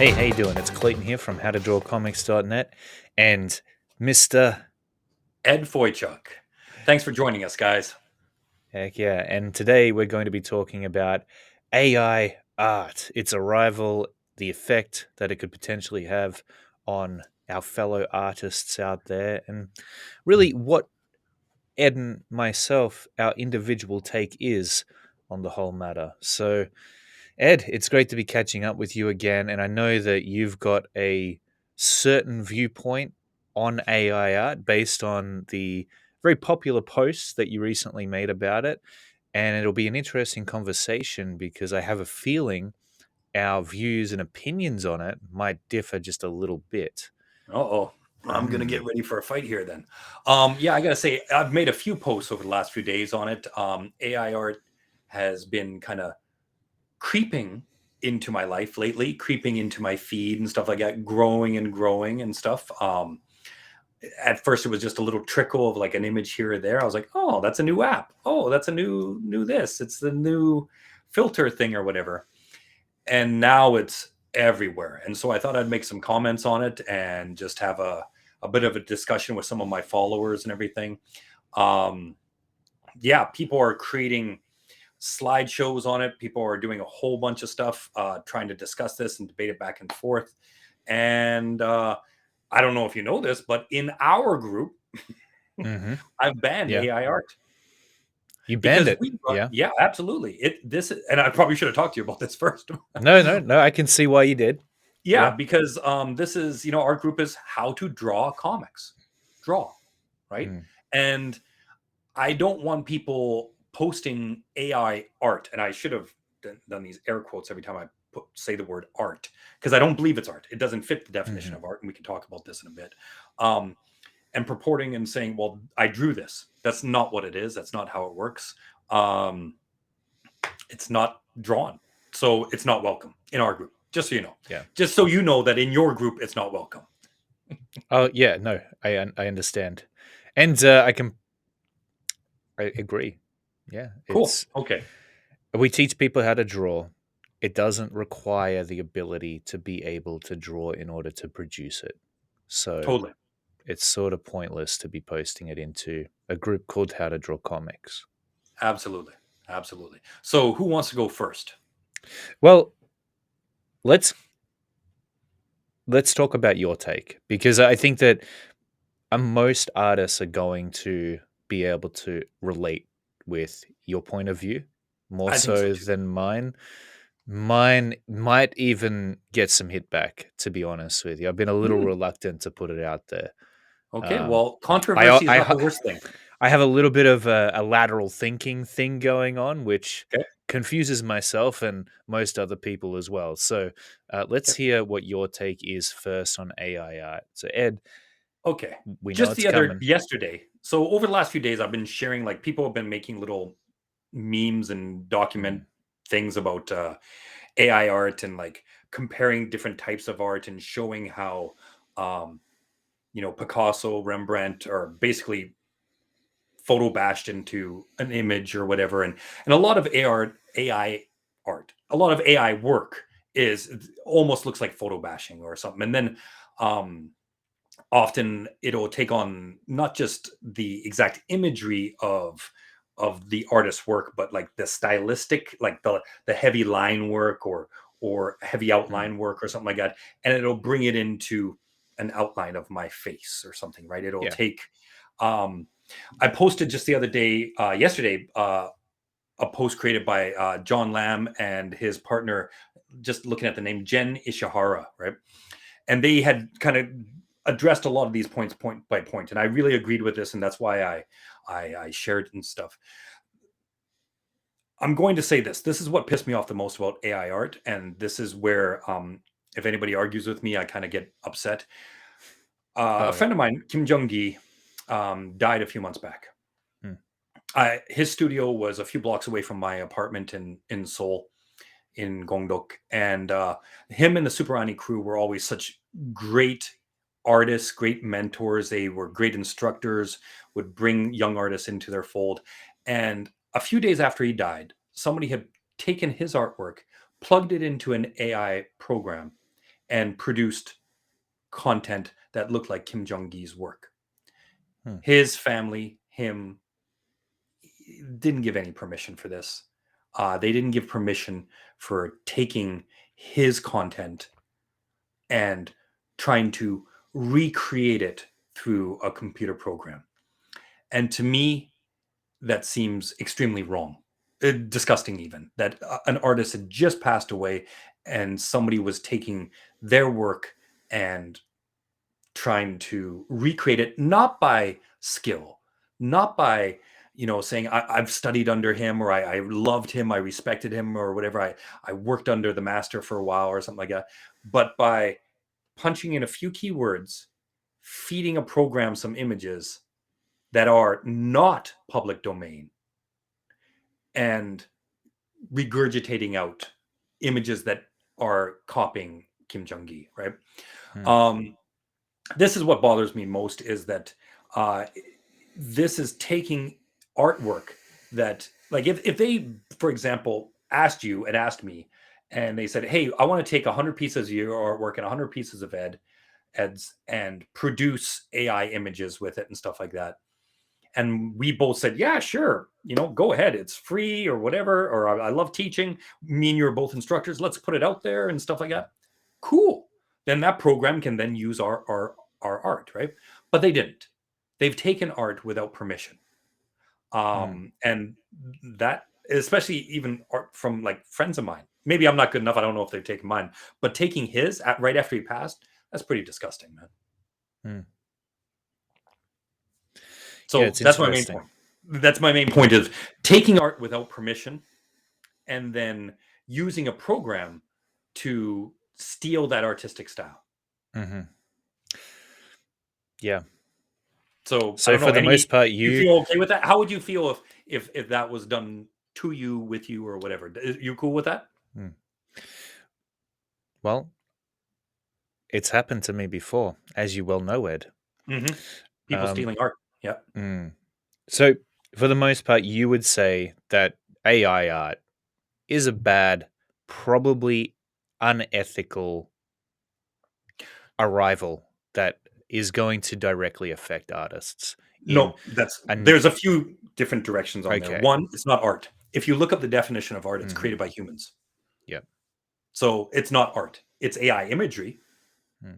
Hey, how you doing? It's Clayton here from howtodrawcomics.net and Mr. Ed Foychuk. Thanks for joining us, guys. Heck yeah. And today we're going to be talking about AI art, its arrival, the effect that it could potentially have on our fellow artists out there, and really what Ed and myself, our individual take is on the whole matter. So, Ed, it's great to be catching up with you again. And I know that you've got a certain viewpoint on AI art based on the very popular posts that you recently made about it. And it'll be an interesting conversation because I have a feeling our views and opinions on it might differ just a little bit. Uh-oh. I'm gonna get Mm. ready for a fight here then. Yeah, I gotta say, I've made a few posts over the last few days on it. AI art has been kind of creeping into my life lately, creeping into my feed and stuff like that, growing and growing and stuff. At first, it was just a little trickle of like an image here or there. I was like, oh, that's a new app. Oh, that's a new this. It's the new filter thing or whatever. And now it's everywhere. And so I thought I'd make some comments on it and just have a bit of a discussion with some of my followers and everything. Um, yeah, people are creating slideshows on it. People are doing a whole bunch of stuff, trying to discuss this and debate it back and forth. And I don't know if you know this, but in our group, Mm-hmm. I've banned Yeah. AI art You banned because it. Yeah. yeah, absolutely. And I probably should have talked to you about this first. No, no, no. I can see why you did. Yeah, Yeah. because this is, our group is how to draw comics, draw, right? Mm. And I don't want people posting AI art, and I should have done these air quotes every time I say the word art because I don't believe it's art. It doesn't fit the definition Mm-hmm. of art, and we can talk about this in a bit. Um, and purporting and saying, "Well, I drew this." That's not what it is. That's not how it works. Um, it's not drawn, so it's not welcome in our group. Just so you know, Yeah. just so you know that in your group it's not welcome. Oh yeah, no, I understand, and I agree. Yeah, Cool. it's Okay. we teach people how to draw. It doesn't require the ability to be able to draw in order to produce it. So Totally. it's sort of pointless to be posting it into a group called How to Draw Comics. Absolutely. Absolutely. So who wants to go first? Well, let's let's talk about your take because I think that most artists are going to be able to relate with your point of view more I think so so too. than mine. Mine might even get some hit back, to be honest with you. I've been a little Hmm. reluctant to put it out there. Okay. Um, Well, I, controversy is I, not the ha- worst thing. I have a little bit of a lateral thinking thing going on, which Okay. confuses myself and most other people as well. So let's Okay. hear what your take is first on AI art. So, Ed, Okay. we know Just it's the other coming. yesterday. So over the last few days, I've been sharing, like, people have been making little memes and document Mm, things about AI art and like comparing different types of art and showing how um, Picasso, Rembrandt are basically photo bashed into an image or whatever, and a lot of AI art, a lot of AI work is almost looks like photo bashing or something, and then um, often it'll take on not just the exact imagery of the artist's work, but like the stylistic, like the heavy line work or heavy mm, outline work or something like that, and it'll bring it into an outline of my face or something, right? It'll yeah. take um I posted just the other day, yesterday, a post created by John Lamb and his partner, just looking at the name Jen Ishihara, right? And they had kind of addressed a lot of these points point by point, and I really agreed with this, and that's why I shared and stuff. I'm going to say this. This is what pissed me off the most about AI art, and this is where, if anybody argues with me, I kind of get upset. A Oh, yeah. friend of mine, Kim Jong Gi, died a few months back. Mm, His studio was a few blocks away from my apartment in Seoul, in Gongdok, and him and the Superani crew were always such great artists, great mentors. They were great instructors, would bring young artists into their fold. And a few days after he died, somebody had taken his artwork, plugged it into an AI program, and produced content that looked like Kim Jong-il's work. Hmm. His family, him, didn't give any permission for this. They didn't give permission for taking his content and trying to recreate it through a computer program. And to me, that seems extremely wrong, disgusting, even that an artist had just passed away and somebody was taking their work and trying to recreate it, not by skill, not by saying I've studied under him, or I loved him, I respected him, or whatever. I worked under the master for a while or something like that, but by punching in a few keywords, feeding a program some images that are not public domain, and regurgitating out images that are copying Kim Jong Il, right? Hmm. Um, this is what bothers me most, is that uh, this is taking artwork that, like, if they, for example, asked me, and they said, hey, I want to take 100 pieces of your artwork and 100 pieces of eds and produce AI images with it and stuff like that. And we both said, yeah, sure, go ahead, it's free or whatever, or I love teaching, me and you are both instructors, let's put it out there and stuff like that. Cool. Then that program can then use our art, right? But they didn't. They've taken art without permission. Hmm. And that, especially even art from like friends of mine, maybe I'm not good enough, I don't know if they've taken mine, but taking his right after he passed, that's pretty disgusting, man. Hmm. Yeah, So it's that's my main interesting. point. That's my main point, is taking art without permission and then using a program to steal that artistic style. Hmm. Yeah. So I So don't know. for the most part, You feel okay with that? How would you feel if that was done to you, with you, or whatever? You cool with that? Hmm. Well, it's happened to me before, as you well know, Ed. Hmm. People Um, stealing art. Yeah. mm. So for the most part, you would say that AI art is a bad, probably unethical arrival that is going to directly affect artists in No, an there's a few different directions on there. okay. One, it's not art. If you look up the definition of art, it's Hmm. created by humans. Yeah. So it's not art. It's AI imagery, Hmm.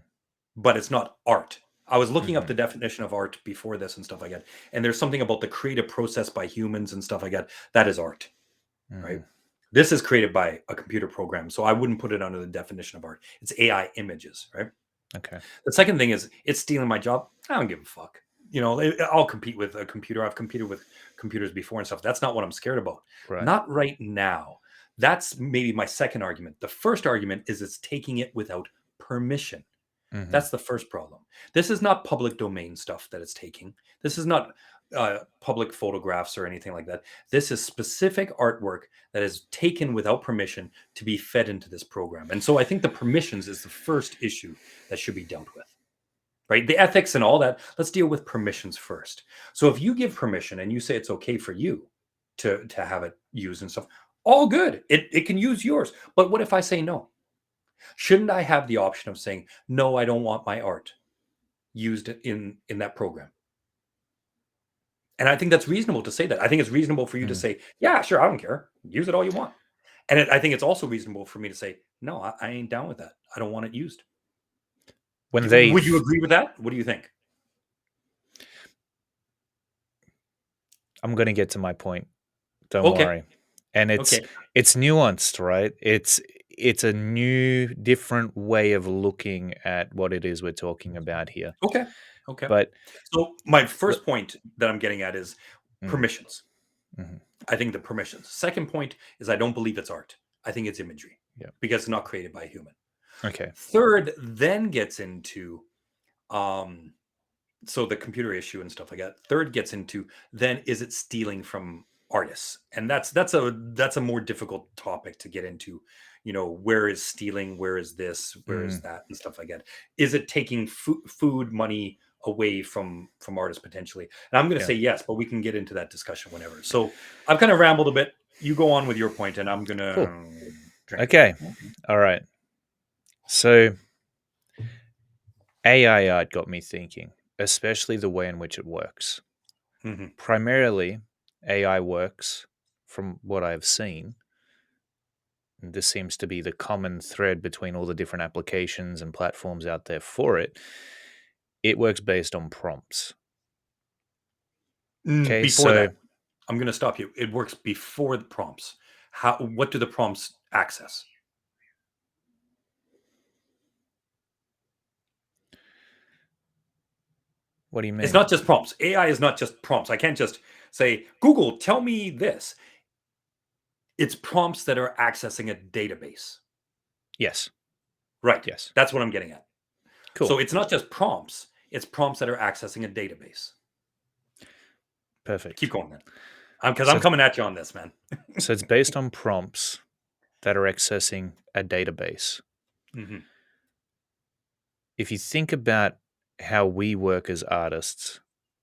but it's not art. I was looking up Hmm. the definition of art before this and stuff like that, and there's something about the creative process by humans and stuff like that. That is art, right? Hmm. This is created by a computer program, so I wouldn't put it under the definition of art. It's AI images, right? Okay. The second thing is it's stealing my job. I don't give a fuck. I'll compete with a computer. I've competed with computers before and stuff. That's not what I'm scared about. Right. Not right now. That's maybe my second argument. The first argument is it's taking it without permission. Hmm. That's the first problem. This is not public domain stuff that it's taking. This is not public photographs or anything like that. This is specific artwork that is taken without permission to be fed into this program. And so I think the permissions is the first issue that should be dealt with. Right? The ethics and all that, let's deal with permissions first. So if you give permission and you say it's okay for you to have it used and stuff, all good. It can use yours. But what if I say no? Shouldn't I have the option of saying, no, I don't want my art used in that program? And I think that's reasonable to say that. I think it's reasonable for you to Mm. say, yeah, sure, I don't care. Use it all you want. And I think it's also reasonable for me to say, no, I ain't down with that. I don't want it used. When Would you they've, agree with that? What do you think? I'm going to get to my point. Don't Okay. worry. And Okay. it's nuanced, right? It's a new, different way of looking at what it is we're talking about here. Okay. Okay. But So my le- first point that I'm getting at is mm, permissions. mhm, I think the permissions. Second point is I don't believe it's art. I think it's imagery yeah, because it's not created by a human. okay, Third then gets into um so the computer issue and stuff like that. Third gets into, then is it stealing from artists? And that's a more difficult topic to get into. Where is stealing, where is this, where is mm, that, and stuff like that. Is it taking food money away from artists potentially? And I'm going to yeah, say yes, but we can get into that discussion whenever. So I've kind of rambled a bit. You go on with your point and I'm going cool, to drink. okay, all right. So. AI art got me thinking, especially the way in which it works. Hmm. Primarily, AI works, from what I've seen, and this seems to be the common thread between all the different applications and platforms out there for it. It works based on prompts. Okay, Before so that, I'm going to stop you. It works before the prompts. How? What do the prompts access? what do you It's mean? not just prompts. AI is not just prompts. I can't just say, Google, tell me this. It's prompts that are accessing a database. Yes, Right. yes. That's what I'm getting at. Cool, So it's not just prompts, it's prompts that are accessing a database. Keep perfect. going then. Because So I'm it's, coming at you on this, man. so it's based on prompts that are accessing a database. Hmm. If you think about how we work as artists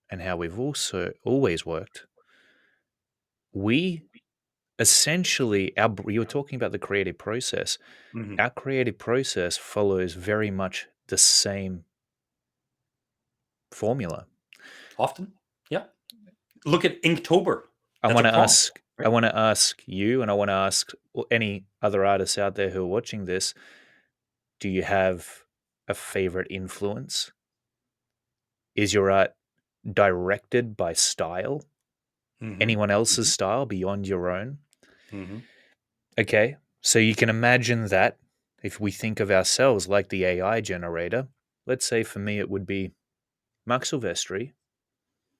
and how we've also always worked, we essentially, you were talking about the creative process. Hmm. Our creative process follows very much the same formula. Often. Yeah. Look at Inktober. I That's want a to prompt, ask, I right? want to ask you, and I want to ask any other artists out there who are watching this: do you have a favorite influence? Is your art directed by style? Hmm. Anyone else's Hmm. style beyond your own? Hmm. Okay, so you can imagine that if we think of ourselves like the AI generator, let's say for me it would be Mark Silvestri.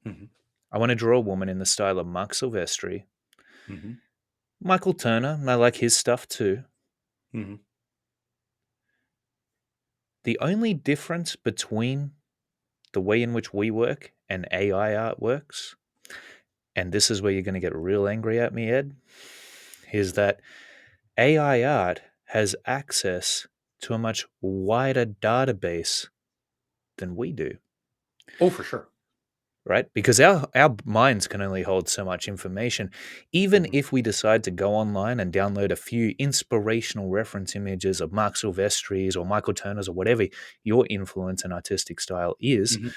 Hmm. I want to draw a woman in the style of Mark Silvestri. Hmm. Michael Turner, and I like his stuff too. Hmm. The only difference between the way in which we work and AI art works, and this is where you're going to get real angry at me, Ed, is that AI art has access to a much wider database than we do, Oh, for sure. right? Because our minds can only hold so much information. Even Hmm. if we decide to go online and download a few inspirational reference images of Mark Silvestri's or Michael Turner's or whatever your influence and artistic style is, Hmm.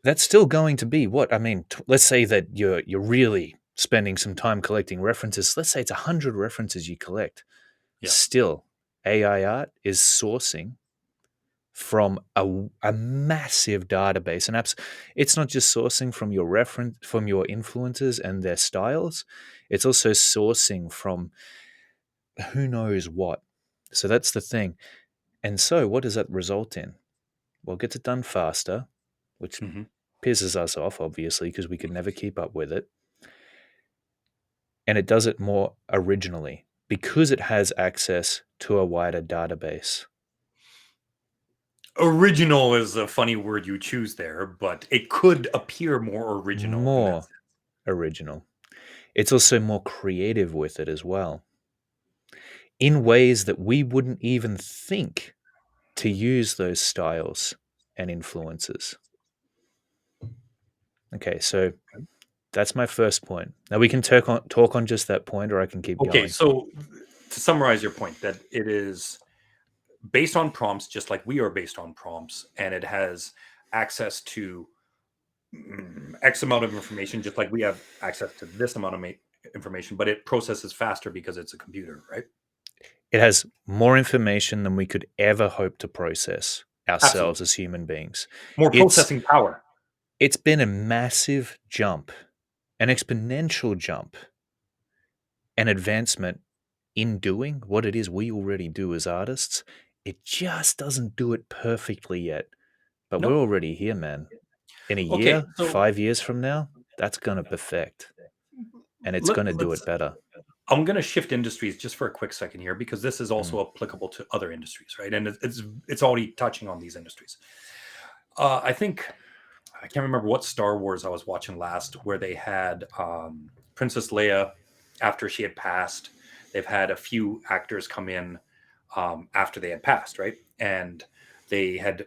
that's still going to be what I mean. Let's say that you're really spending some time collecting references. Let's say it's 100 references you collect. Yeah. Still, AI art is sourcing from a massive database, and it's not just sourcing from your reference from your influences and their styles. It's also sourcing from who knows what. So that's the thing. And so, what does that result in? Well, it gets it done faster, which Hmm. pisses us off, obviously, because we could never keep up with it. And it does it more originally because it has access to a wider database. Original is a funny word you choose there, but it could appear more original in that More sense. original. It's also more creative with it as well, in ways that we wouldn't even think to use those styles and influences. Okay, so that's my first point. Now we can talk on just that point, or I can keep Okay, going. so to summarize your point, that it is based on prompts, just like we are based on prompts, and it has access to X amount of information, just like we have access to this amount of information, but it processes faster because it's a computer, right? It has more information than we could ever hope to process ourselves Absolutely. as human beings. More It's processing power. it's been a massive jump, an exponential jump, an advancement in doing what it is we already do as artists. It just doesn't do it perfectly yet, but we're No. already here, man. In a Okay, year, so 5 years from now, that's gonna perfect, and it's gonna do let's it better. I'm going to shift industries just for a quick second here because this is Mm. also applicable to other industries, right? And it's already touching on these industries. I think I can't remember what Star Wars I was watching last, where they had Princess Leia after she had passed. They've had a few actors come in after they had passed, right? And they had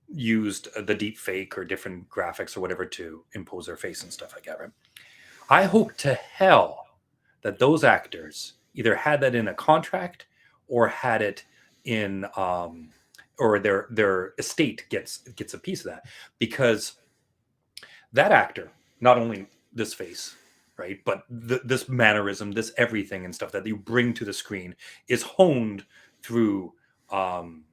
used the deep fake or different graphics or whatever to impose their face and stuff like that, right? I hope to hell that those actors either had that in a contract or had it in or their estate gets a piece of that, because that actor, not only this face, right, but this mannerism, this everything and stuff that you bring to the screen is honed through um,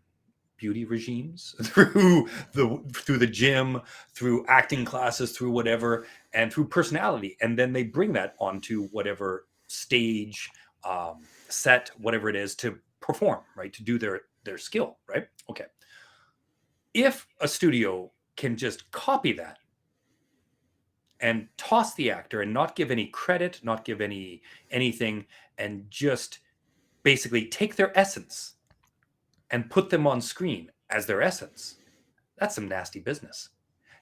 beauty regimes, through the gym, through acting classes, through whatever, and through personality, and then they bring that onto whatever stage, set, whatever it is, to perform, right, to do their skill, right? Okay, if a studio can just copy that and toss the actor and not give any credit, not give anything, and just basically take their essence and put them on screen as their essence, that's some nasty business.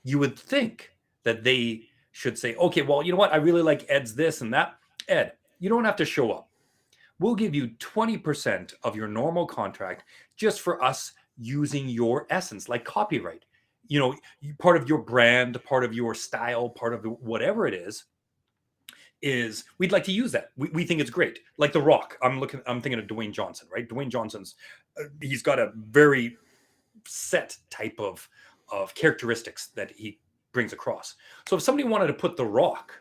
You would think that they should say, okay, well, you know what? I really like Ed's this and that. Ed, you don't have to show up. We'll give you 20% of your normal contract just for us using your essence, like copyright. Part of your brand, part of your style, part of whatever it is we'd like to use that. We think it's great. Like The Rock. I'm thinking of Dwayne Johnson, right? Dwayne Johnson's, he's got a very set type of characteristics that he brings across. So if somebody wanted to put The Rock,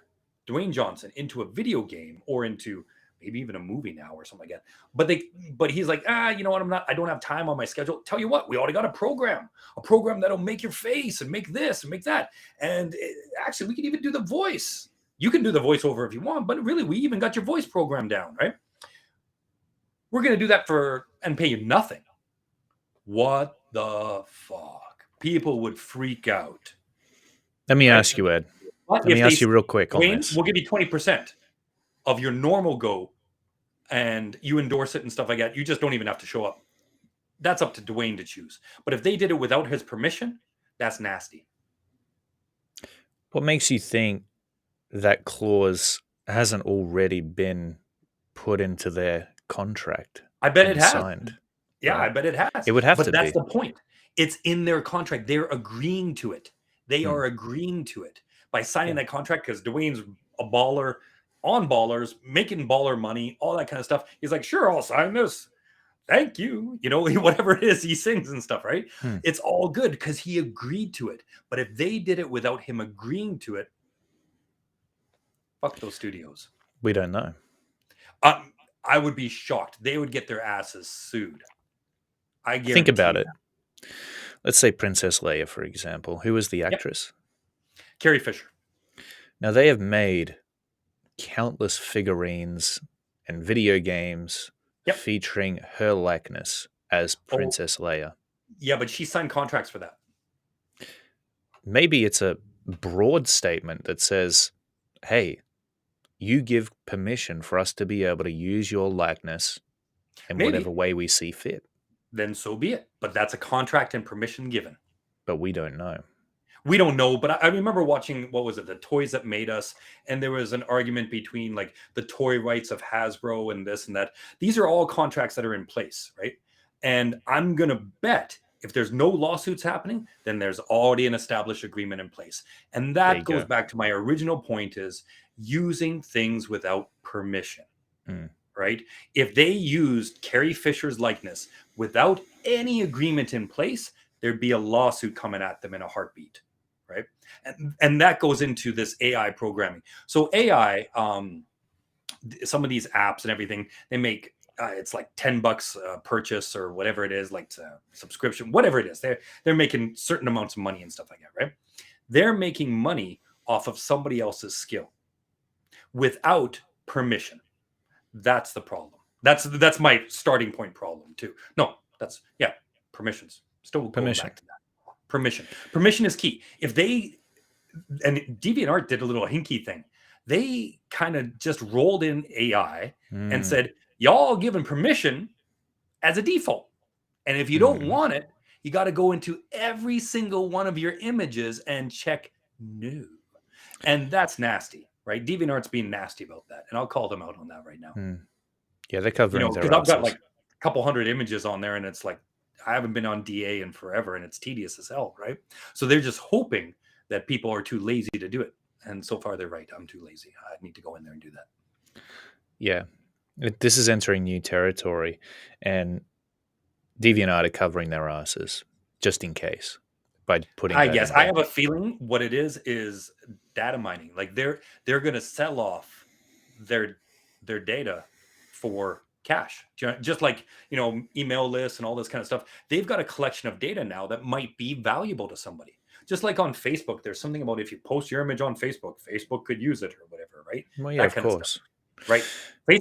Dwayne Johnson, into a video game or into maybe even a movie now or something like that, but he's like, you know what? I don't have time on my schedule. Tell you what, we already got a program that'll make your face and make this and make that, and actually we can even do the voice. You can do the voiceover if you want, but really, we even got your voice program down, right? We're going to do that and pay you nothing. What the fuck? People would freak out, Let me right? ask you, Ed. But Let me if they ask you say, real quick on Dwayne, this. we'll give you 20% of your normal go, and you endorse it and stuff like that, you just don't even have to show up. That's up to Dwayne to choose. But if they did it without his permission, that's nasty. What makes you think that clause hasn't already been put into their contract I bet it and has. signed, Yeah, I right? bet it has. It would have But to that's be. the point. It's in their contract. They're agreeing to it. They Hmm. are agreeing to it by signing Yeah. that contract, because Dwayne's a baller on Ballers, making baller money, all that kind of stuff. He's like, sure, I'll sign this. Thank you. Whatever it is he sings and stuff, right? Hmm. It's all good because he agreed to it. But if they did it without him agreeing to it, fuck those studios. We don't know. I would be shocked. They would get their asses sued. I Think guarantee about you it. that. Let's say Princess Leia, for example. Who was the Yep. actress? Carrie Fisher. Now, they have made countless figurines and video games Yep. featuring her likeness as Oh, Princess Leia. yeah, but she signed contracts for that. Maybe it's a broad statement that says, hey, you give permission for us to be able to use your likeness in whatever Maybe. way we see fit, Then so be it. But that's a contract and permission given. but we don't know. We don't know, but I remember watching, what was it, The Toys That Made Us, and there was an argument between like the toy rights of Hasbro and this and that. These are all contracts that are in place, right? And I'm gonna bet if there's no lawsuits happening, then there's already an established agreement in place. And There you that goes go. back to my original point, is using things without permission. Mm. Right? If they used Carrie Fisher's likeness without any agreement in place, there'd be a lawsuit coming at them in a heartbeat. Right? And that goes into this AI programming. So AI, some of these apps and everything, they make it's like $10 purchase or whatever it is, like subscription, whatever it is. They're making certain amounts of money and stuff like that, right? They're making money off of somebody else's skill without permission. That's the problem. That's my starting point problem too. No, that's, yeah, permissions. Still going Permission. back to that. Permission. Permission is key. If they, and DeviantArt did a little hinky thing. They kind of just rolled in AI and Mm. said, y'all given permission as a default. And if you don't Mm. want it, you got to go into every single one of your images and check no. And that's nasty, right? DeviantArt's being nasty about that. And I'll call them out on that right now. Mm. Yeah, they're covering their Because I've got like asses. a couple hundred images on there, and it's like, I haven't been on DA in forever, and it's tedious as hell, right? So they're just hoping that people are too lazy to do it. And so far, they're right. I'm too lazy. I need to go in there and do that. Yeah. This is entering new territory. And DeviantArt are covering their asses just in case by putting I that guess in I there. have a feeling what it is data mining. Like they're going to sell off their their data for cash. Just like, email lists and all this kind of stuff. They've got a collection of data now that might be valuable to somebody. Just like on Facebook, there's something about if you post your image on Facebook, Facebook could use it or whatever, right? Well, yeah, That of kind of stuff, course. right?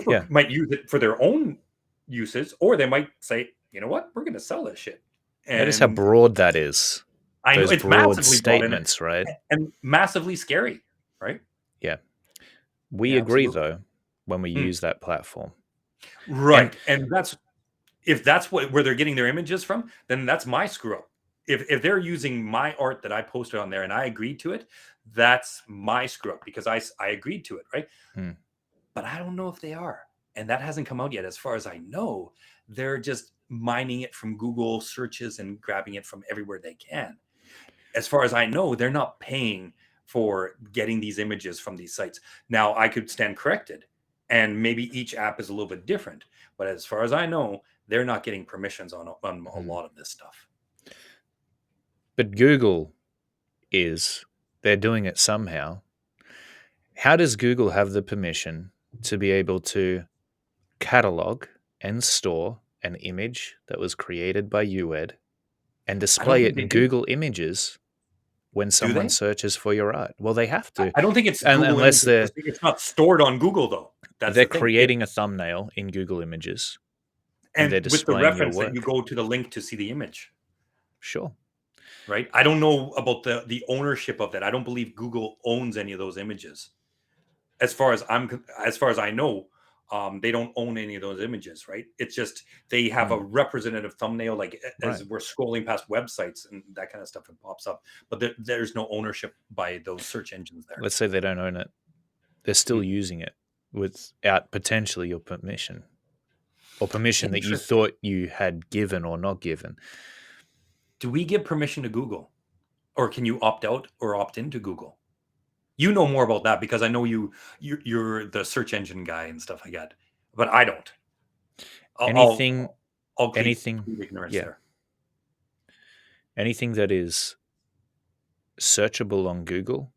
Yeah. Facebook might use it for their own uses, or they might say, you know what, we're going to sell this shit. Notice how And broad that is. I know Those it's broad massively broad and statements, right? massively scary, right? Yeah. We Yeah, agree, absolutely. though, when we Mm. use that platform. And Right, and that's if that's where they're getting their images from, then that's my screw up. If they're using my art that I posted on there and I agreed to it, that's my screw up because I agreed to it, right? mm, But I don't know if they are, and that hasn't come out yet. As far as I know, they're just mining it from Google searches and grabbing it from everywhere they can. As far as I know, they're not paying for getting these images from these sites. Now, I could stand corrected, and maybe each app is a little bit different. But as far as I know, they're not getting permissions on a mm. lot of this stuff. But Google is. They're doing it somehow. How does Google have the permission to be able to catalog and store an image that was created by UED and I don't display think it they in do. Google Images when Do someone they? searches for your art? Well, they have to, I don't think it's and Google unless Images. It's not stored on Google, though. That's they're the thing. creating a thumbnail in Google Images and they're And with the displaying your reference that you work. go to the link to see the image, Sure. right? I don't know about the ownership of that. I don't believe Google owns any of those images. As far as I know, they don't own any of those images, right? It's just they have a Mm, representative thumbnail, like right. as we're scrolling past websites and that kind of stuff, it pops up, but there's no ownership by those search engines there. Let's say they don't own it. They're still Hmm. using it without potentially your permission or permission that you Interesting. thought you had given or not given. Do we give permission to Google, or can you opt out or opt into Google? You know more about that because I know you're the search engine guy and stuff like that, but I don't. I'll Anything, I'll, I'll anything, plead ignorance yeah, there. anything that is searchable on Google,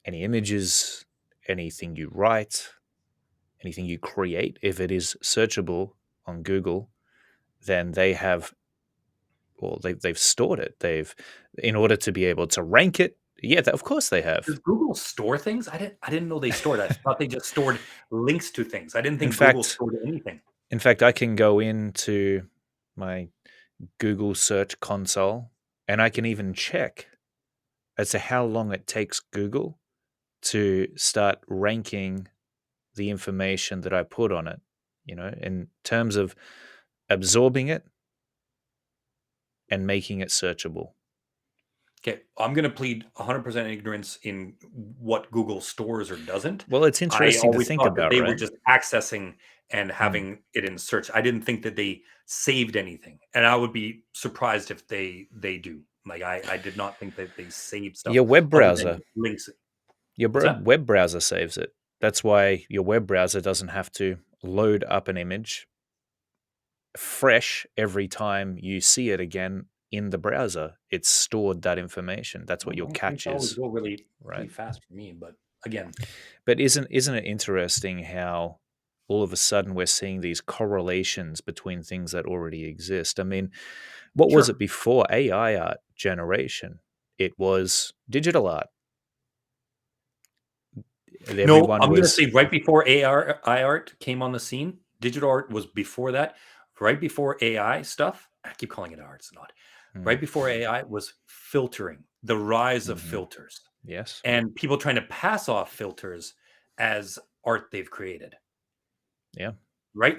any images, anything you write, anything you create, if it is searchable on Google, then they have, well, they've stored it. In order to be able to rank it, yeah, of course they have. Does Google store things? I didn't know they stored. I thought they just stored links to things. I didn't In think Google fact, stored anything. I can go into my Google search console and I can even check as to how long it takes Google to start ranking the information that I put on it, in terms of absorbing it and making it searchable. Okay, I'm going to plead 100% ignorance in what Google stores or doesn't. Well, it's I interesting to always think thought that about, they were right? just accessing and Hmm. having it in search. I didn't think that they saved anything, and I would be surprised if they do. Like I did not think that they save stuff Your web other than browser, links. your What's that? web browser saves it. That's why your web browser doesn't have to load up an image fresh every time you see it again in the browser. It's stored that information. That's what your Things catch always is, go really right? fast for me, but again, But isn't it interesting how all of a sudden we're seeing these correlations between things that already exist? I mean, what was it sure. before AI art generation? It was digital art. No, Everyone I'm gonna was say right before AR art came on the scene, digital art was before that. Right before AI stuff, I keep calling it art, it's not. mm, Right before AI was filtering, the rise of mhm, filters, yes, and people trying to pass off filters as art they've created. yeah, Right?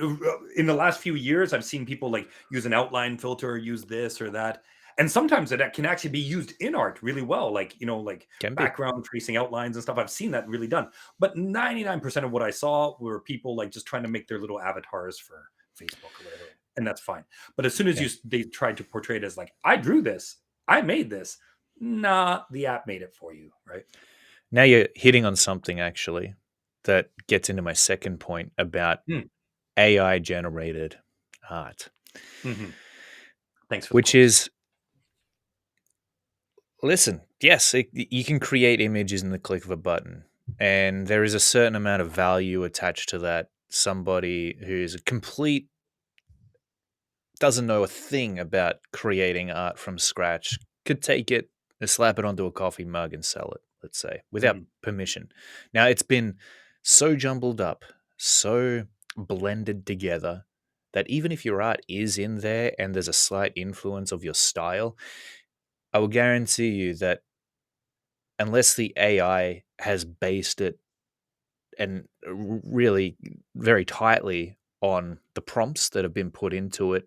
In the last few years, I've seen people like use an outline filter, use this or that. And sometimes that can actually be used in art really well, like, like can be, background tracing outlines and stuff. I've seen that really done. But 99% of what I saw were people like just trying to make their little avatars for Facebook or whatever. And that's fine. But as soon as yeah. they tried to portray it as like, I drew this, I made this. Nah, the app made it for you, right? Now you're hitting on something actually that gets into my second point about Hmm. AI generated art. Mhm. Thanks for the which quotes. is, listen, yes, you can create images in the click of a button, and there is a certain amount of value attached to that. Somebody who's a complete doesn't know a thing about creating art from scratch could take it and slap it onto a coffee mug and sell it, let's say, without Mhm. permission. Now, it's been so jumbled up, so blended together that even if your art is in there and there's a slight influence of your style, I will guarantee you that unless the AI has based it and really very tightly on the prompts that have been put into it,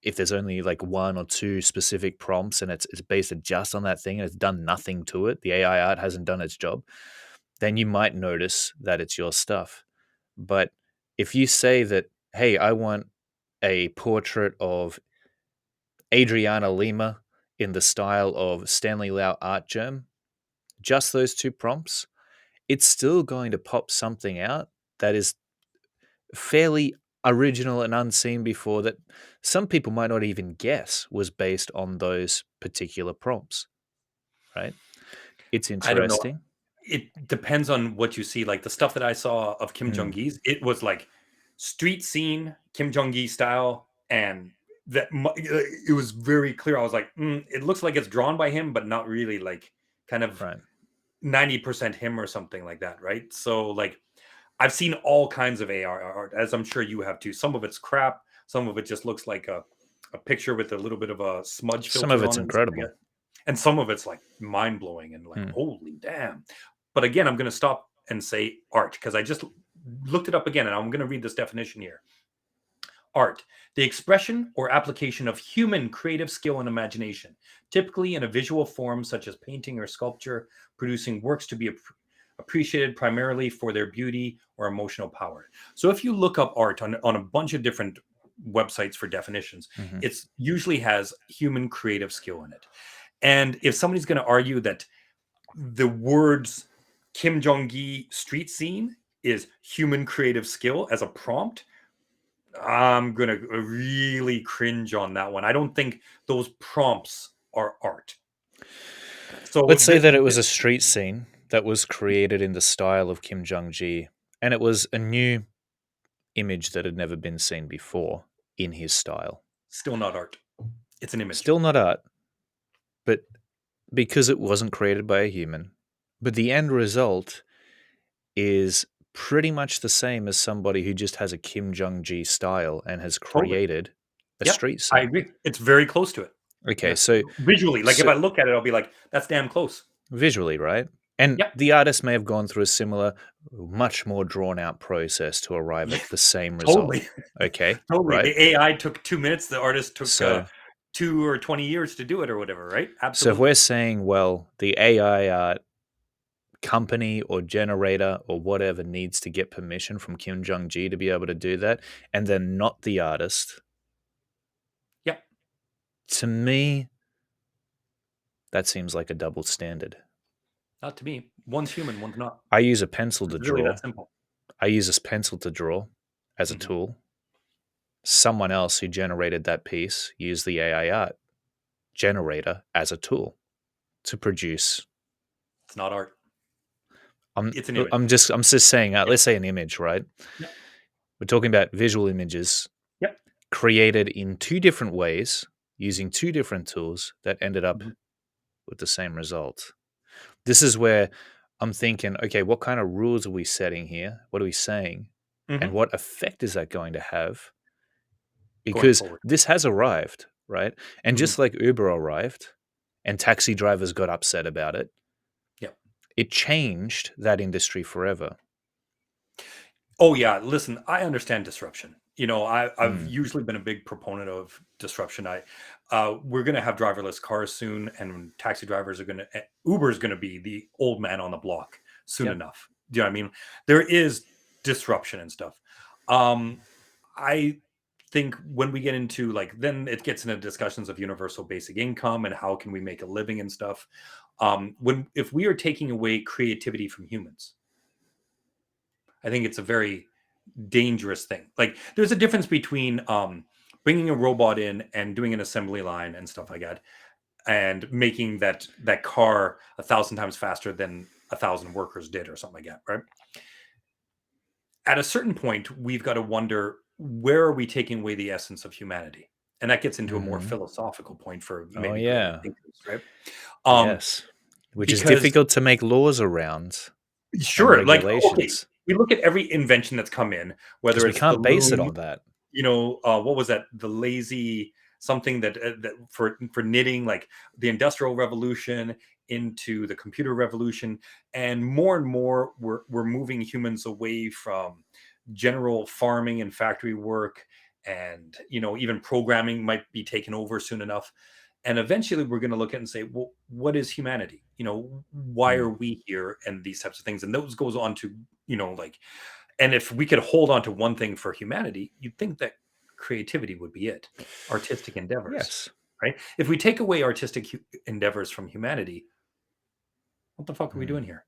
if there's only like one or two specific prompts and it's based just on that thing and it's done nothing to it, the AI art hasn't done its job, then you might notice that it's your stuff. But if you say that, hey, I want a portrait of Adriana Lima in the style of Stanley Lau Art Germ, just those two prompts, it's still going to pop something out that is fairly original and unseen before, that some people might not even guess was based on those particular prompts, right? It's I don't know. interesting. It depends on what you see. Like the stuff that I saw of Kim Mm, Jong Il's, it was like street scene Kim Jong Il style, and it was very clear. I was like, it looks like it's drawn by him, but not really. Like kind of right. 90% him or something like that, right? So like I've seen all kinds of AR art, as I'm sure you have too. Some of it's crap. Some of it just looks like a picture with a little bit of a smudge Some of filter it's on it and stuff like incredible. that. And some of it's like mind blowing and like, Mm, holy damn. But again, I'm going to stop and say art because I just looked it up again and I'm going to read this definition here. Art, the expression or application of human creative skill and imagination, typically in a visual form such as painting or sculpture, producing works to be appreciated primarily for their beauty or emotional power. So if you look up art on a bunch of different websites for definitions, hmm it usually has human creative skill in it. And if somebody's going to argue that the words Kim Jong Gi street scene is human creative skill as a prompt, I'm going to really cringe on that one. I don't think those prompts are art. So, Let's say that it was a street scene that was created in the style of Kim Jong Gi, and it was a new image that had never been seen before in his style. still not art. It's an image. Still not art, but because it wasn't created by a human. But the end result is pretty much the same as somebody who just has a Kim Jong Gi style and has Totally. created a Yep. street I scene. agree. It's very close to it. Okay, Yeah. so Visually, like if so I look at it, I'll be like, that's damn close. visually, right? And Yep. the artist may have gone through a similar, much more drawn out process to arrive Yeah. at the same result. Totally. Okay, Totally. right? The AI took 2 minutes. The artist took So 2 or 20 years to do it or whatever, right? so if we're Absolutely. saying, well, the AI art company or generator or whatever needs to get permission from Kim Jong Gi to be able to do that, and then not the artist, Yep. to me, that seems like a double standard. Not to me. One's human, one's not. I use a pencil to It's really that draw. simple. I use this pencil to draw as a Mhm. tool. Someone else who generated that piece used the AI art generator as a tool to produce. It's not art. I'm It's an image. I'm just saying. Yep. Let's say an image, right? Yep. We're talking about visual images Yep. created in two different ways using two different tools that ended up Mhm. with the same result. This is where I'm thinking, okay, what kind of rules are we setting here? What are we saying? And Mhm. what effect is that going to have? Going Because forward. this has arrived, right? And Mhm. just like Uber arrived and taxi drivers got upset about it, Yep. it changed that industry forever. Oh yeah, listen, I understand disruption. I've Mm, usually been a big proponent of disruption. We're going to have driverless cars soon, and taxi drivers are going to Uber is going to be the old man on the block soon yep. enough. Do you know what I mean? There is disruption and stuff. Um, I think when we get into like then it gets into discussions of universal basic income and how can we make a living and stuff. When if we are taking away creativity from humans, I think it's a very dangerous thing. Like there's a difference between bringing a robot in and doing an assembly line and stuff like that, and making that car 1,000 times faster than 1,000 workers did, or something like that, right? At a certain point, we've got to wonder, where are we taking away the essence of humanity? And that gets into a more Hmm. philosophical point for Oh maybe greater yeah, thinkers, right? Um, yes, which is because difficult to make laws around and sure, like, okay, regulations we look at every invention that's come in, because whether we it's the can't base it loom, on that. what was that? The lazy something that for knitting, like the Industrial Revolution into the computer revolution, and more we're moving humans away from general farming and factory work, and even programming might be taken over soon enough. And eventually we're going to look at and say, well, what is humanity? Why Mm, are we here? And these types of things. And those goes on to, like, and if we could hold on to one thing for humanity, you'd think that creativity would be it. Artistic endeavors, yes. right? If we take away artistic endeavors from humanity, what the fuck are we doing Mm, here?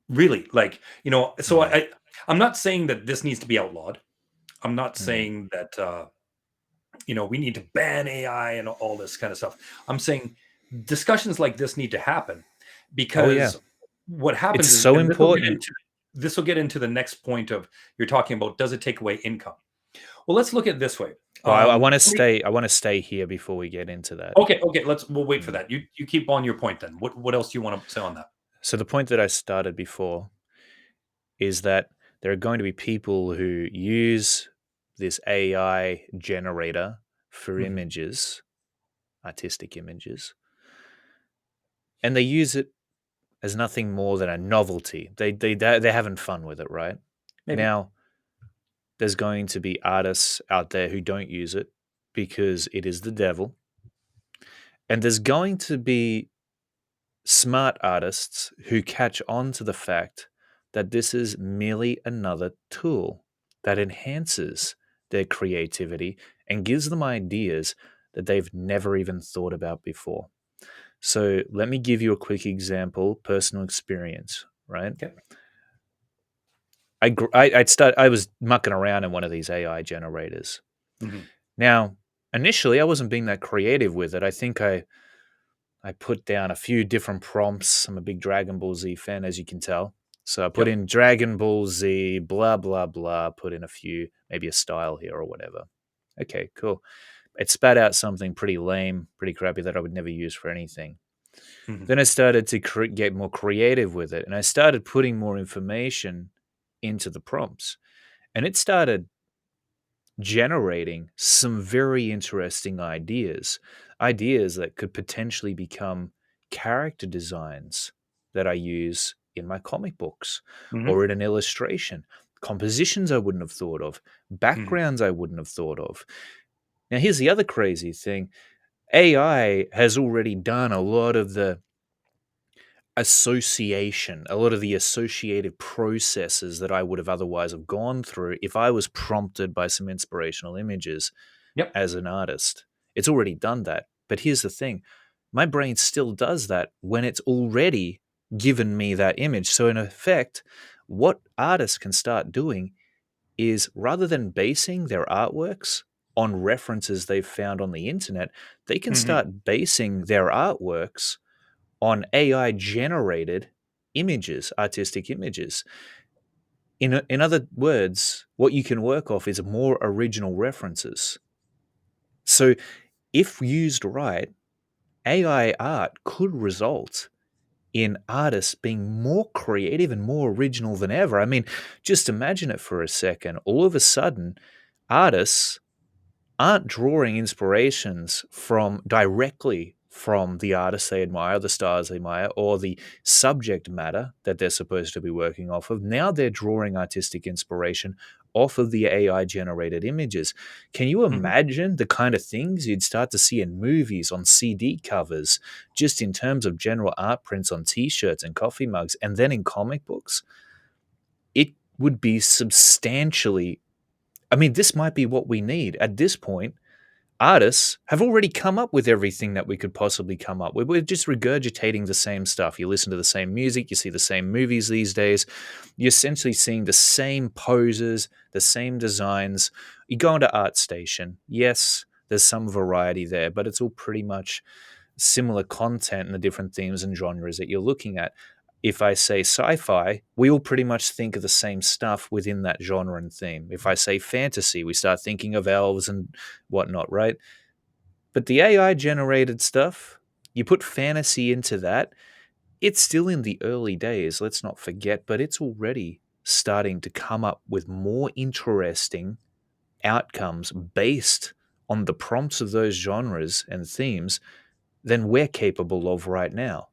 Really? Like, so mm, I'm not saying that this needs to be outlawed. I'm not mm. saying that we need to ban AI and all this kind of stuff. I'm saying discussions like this need to happen, Oh yeah, because what it's happens is, so and important. this will get into the next point of, you're talking about, does it take away income? Well, let's look at it this way. Well, I want to How many- stay. I want to stay here before we get into that. okay, we'll wait for Mm. that. You keep on your point then. What else do you want to say on that? So the point that I started before is that there are going to be people who use this AI generator for Hmm. images, artistic images, and they use it as nothing more than a novelty. They're having fun with it, right? Maybe. Now, there's going to be artists out there who don't use it because it is the devil, and there's going to be smart artists who catch on to the fact that this is merely another tool that enhances their creativity and gives them ideas that they've never even thought about before. So let me give you a quick example, personal experience, right? Okay. I was mucking around in one of these AI generators. Hmm. Now, initially, I wasn't being that creative with it. I think I put down a few different prompts. I'm a big Dragon Ball Z fan, as you can tell. So I put Yep. in Dragon Ball Z, blah, blah, blah, put in a few, maybe a style here or whatever. Okay, cool. It spat out something pretty lame, pretty crappy that I would never use for anything. Hmm. Then I started to get more creative with it and I started putting more information into the prompts. And it started generating some very interesting ideas, ideas that could potentially become character designs that I use in my comic books Hmm. or in an illustration, compositions I wouldn't have thought of, Hmm. backgrounds I wouldn't have thought of. Now, here's the other crazy thing: AI has already done a lot of the association, a lot of the associative processes that I would have otherwise have gone through if I was prompted by some inspirational images Yep. as an artist. It's already done that. But here's the thing: my brain still does that when it's already given me that image. So, in effect, what artists can start doing is, rather than basing their artworks on references they've found on the internet, they can Hmm. start basing their artworks on AI generated images, artistic images. In other words, what you can work off is more original references. So, if used right, AI art could result in artists being more creative and more original than ever. I mean, just imagine it for a second. All of a sudden, artists aren't drawing inspirations from directly from the artists they admire, the stars they admire, or the subject matter that they're supposed to be working off of. Now they're drawing artistic inspiration off of the AI generated images. Can you Hmm. imagine the kind of things you'd start to see in movies, on CD covers, just in terms of general art prints on t shirts and coffee mugs, and then in comic books? It would be substantially. I mean, this might be what we need at this point. Artists have already come up with everything that we could possibly come up with. We're just regurgitating the same stuff. You listen to the same music, you see the same movies these days. You're essentially seeing the same poses, the same designs. You go into ArtStation. Yes, There's some variety there, but it's all pretty much similar content and the different themes and genres that you're looking at. If I say sci-fi, we all pretty much think of the same stuff within that genre and theme. If I say fantasy, we start thinking of elves and whatnot, right? But the AI generated stuff, you put fantasy into that, it's still in the early days, let's not forget, but it's already starting to come up with more interesting outcomes based on the prompts of those genres and themes than we're capable of right now.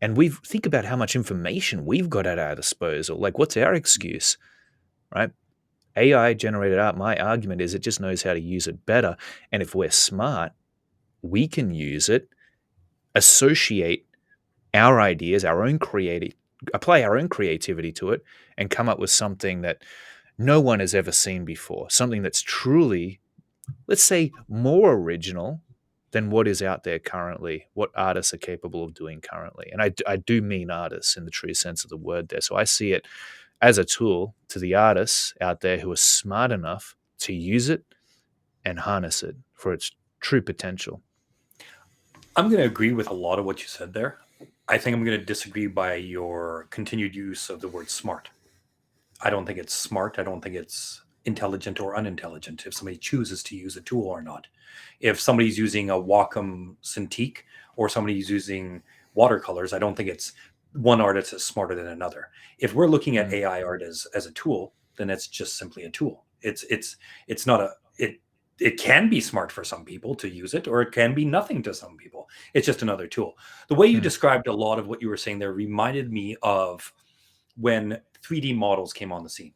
And we think about how much information we've got at our disposal. Like, what's our excuse, right? AI generated art, my argument is it just knows how to use it better. And if we're smart, we can use it, associate our ideas, our own creative, apply our own creativity to it, and come up with something that no one has ever seen before. Something that's truly, let's say, more original than what is out there currently, what artists are capable of doing currently. And I do mean artists in the true sense of the word there. So I see it as a tool to the artists out there who are smart enough to use it and harness it for its true potential. I'm going to agree with a lot of what you said there. I think I'm going to disagree by your continued use of the word smart. I don't think it's smart. I don't think it's intelligent or unintelligent if somebody chooses to use a tool or not. If somebody's using a Wacom Cintiq or somebody's using watercolors, I don't think it's one artist is smarter than another. If we're looking at Mm, AI art as a tool, then it's just simply a tool. It's not a it can be smart for some people to use it, or it can be nothing to some people. It's just another tool. The way you mm, described a lot of what you were saying there reminded me of when 3D models came on the scene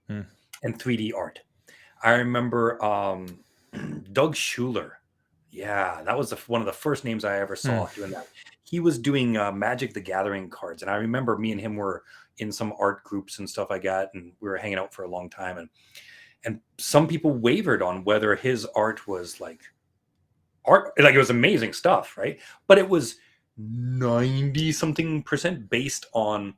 mm. and 3D art. I remember Doug Schuler. Yeah, that was one of the first names I ever Mm. saw doing that. He was doing Magic the Gathering cards, and I remember me and him were in some art groups and stuff like that, and we were hanging out for a long time. And some people wavered on whether his art was like art, like it was amazing stuff, right? But it was 90 something percent based on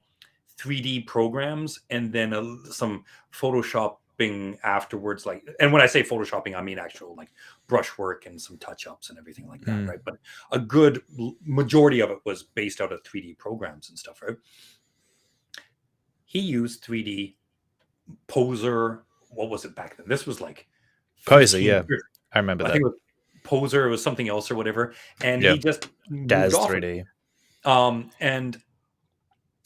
3D programs and then some photoshopping afterwards. Like, and when I say photoshopping, I mean actual like brushwork and some touch ups and everything like that, Mm. right? But a good majority of it was based out of 3D programs and stuff, right? He used 3D Poser. What was it back then? This was like Poser, 15 yeah, years. I remember I think that. it was Poser. It was something else or whatever. And Yeah, he just moved Daz off of 3D. it. And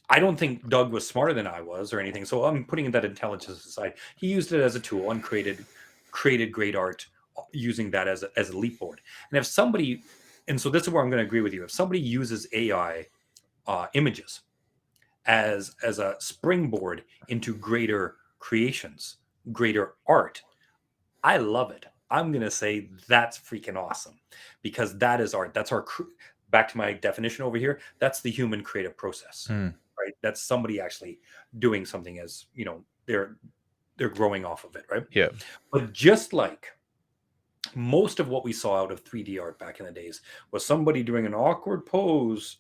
I don't think Doug was smarter than I was or anything. So I'm putting that intelligence aside. He used it as a tool and created great art using that as a leap forward. And if somebody, and so this is where I'm going to agree with you. If somebody uses AI images as a springboard into greater creations, greater art, I love it. I'm going to say that's freaking awesome because that is art. That's our back to my definition over here. That's the human creative process, Mm. right? That's somebody actually doing something as, they're growing off of it, right? Yeah. But just like most of what we saw out of 3D art back in the days was somebody doing an awkward pose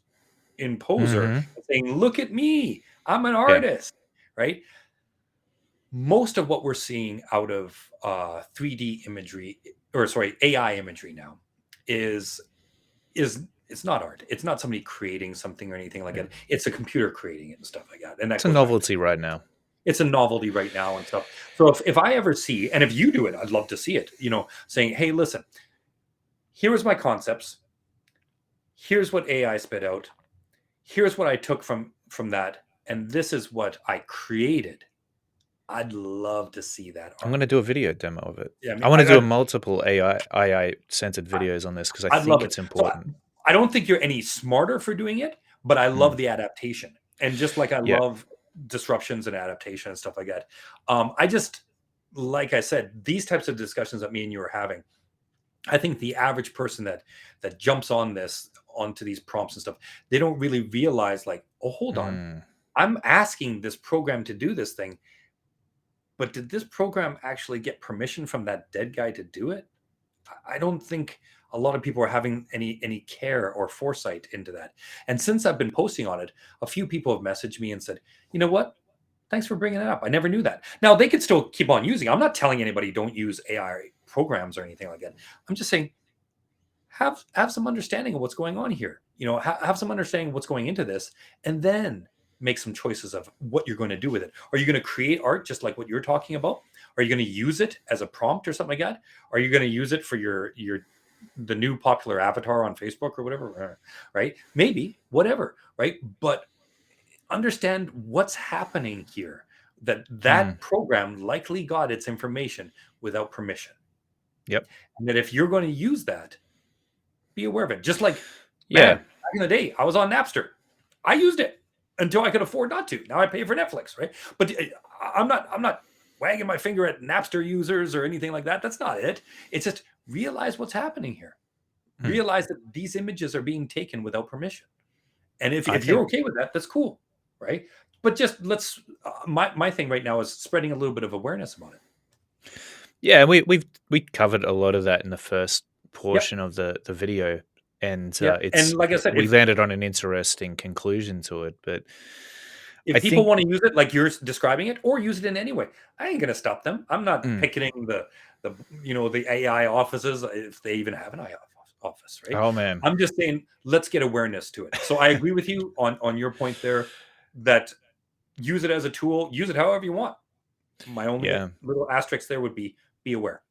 in Poser Hmm. and saying, "Look at me, I'm an Yeah. artist," right? Most of what we're seeing out of 3D imagery, or sorry, AI imagery now, is it's not art. It's not somebody creating something or anything like Yeah. that. It's a computer creating it and stuff like that. And that It's a goes back to novelty right now. it's a novelty right now and stuff. So if I ever see, and if you do it, I'd love to see it. Saying, "Hey, listen, here is my concepts. Here's what AI spit out. Here's what I took from that, and this is what I created." I'd love to see that I'm art. going to do a video demo of it. Yeah, I I mean, want to do a multiple AI centered videos on this because I I'd love think it. it's So important. I don't think you're any smarter for doing it, but I love Mm. the adaptation. And just like I Yeah. love disruptions and adaptation and stuff like that. I just, like I said, these types of discussions that me and you are having, I think the average person that jumps on onto these prompts and stuff, they don't really realize like, oh, hold on, Mm. I'm asking this program to do this thing, but did this program actually get permission from that dead guy to do it? I don't think a lot of people are having any care or foresight into that. And since I've been posting on it, a few people have messaged me and said, "You know what? Thanks for bringing it up. I never knew that." Now they could still keep on using. I'm not telling anybody don't use AI programs or anything like that. I'm just saying, have some understanding of what's going on here. Have some understanding of what's going into this, and then make some choices of what you're going to do with it. Are you going to create art just like what you're talking about? Are you going to use it as a prompt or something like that? Are you going to use it for your the new popular avatar on Facebook or whatever? Right? Maybe, whatever, right? But understand what's happening here. That Mm. program likely got its information without permission. Yep. And that if you're going to use that, be aware of it. Just like, man, Yeah. back in the day, I was on Napster. I used it until I could afford not to. Now I pay for Netflix, right? But I'm not wagging my finger at Napster users or anything like that. That's not it. It's just realize what's happening here. Mm. Realize that these images are being taken without permission. And if, I if you're think, okay with that, that's cool, right? But just let's my thing right now is spreading a little bit of awareness about it. yeah, we covered a lot of that in the first Yep. portion of the video, and Yep. And it's like I said, we landed on an interesting conclusion to it. But I if people think, want to use it like you're describing it, or use it in any way, I ain't gonna stop them. I'm not mm, picketing the AI offices if they even have an AI office, right? oh man, I'm just saying let's get awareness to it. So I agree with you on your point there, that use it as a tool, use it however you want. My only yeah, little asterisk there would be aware.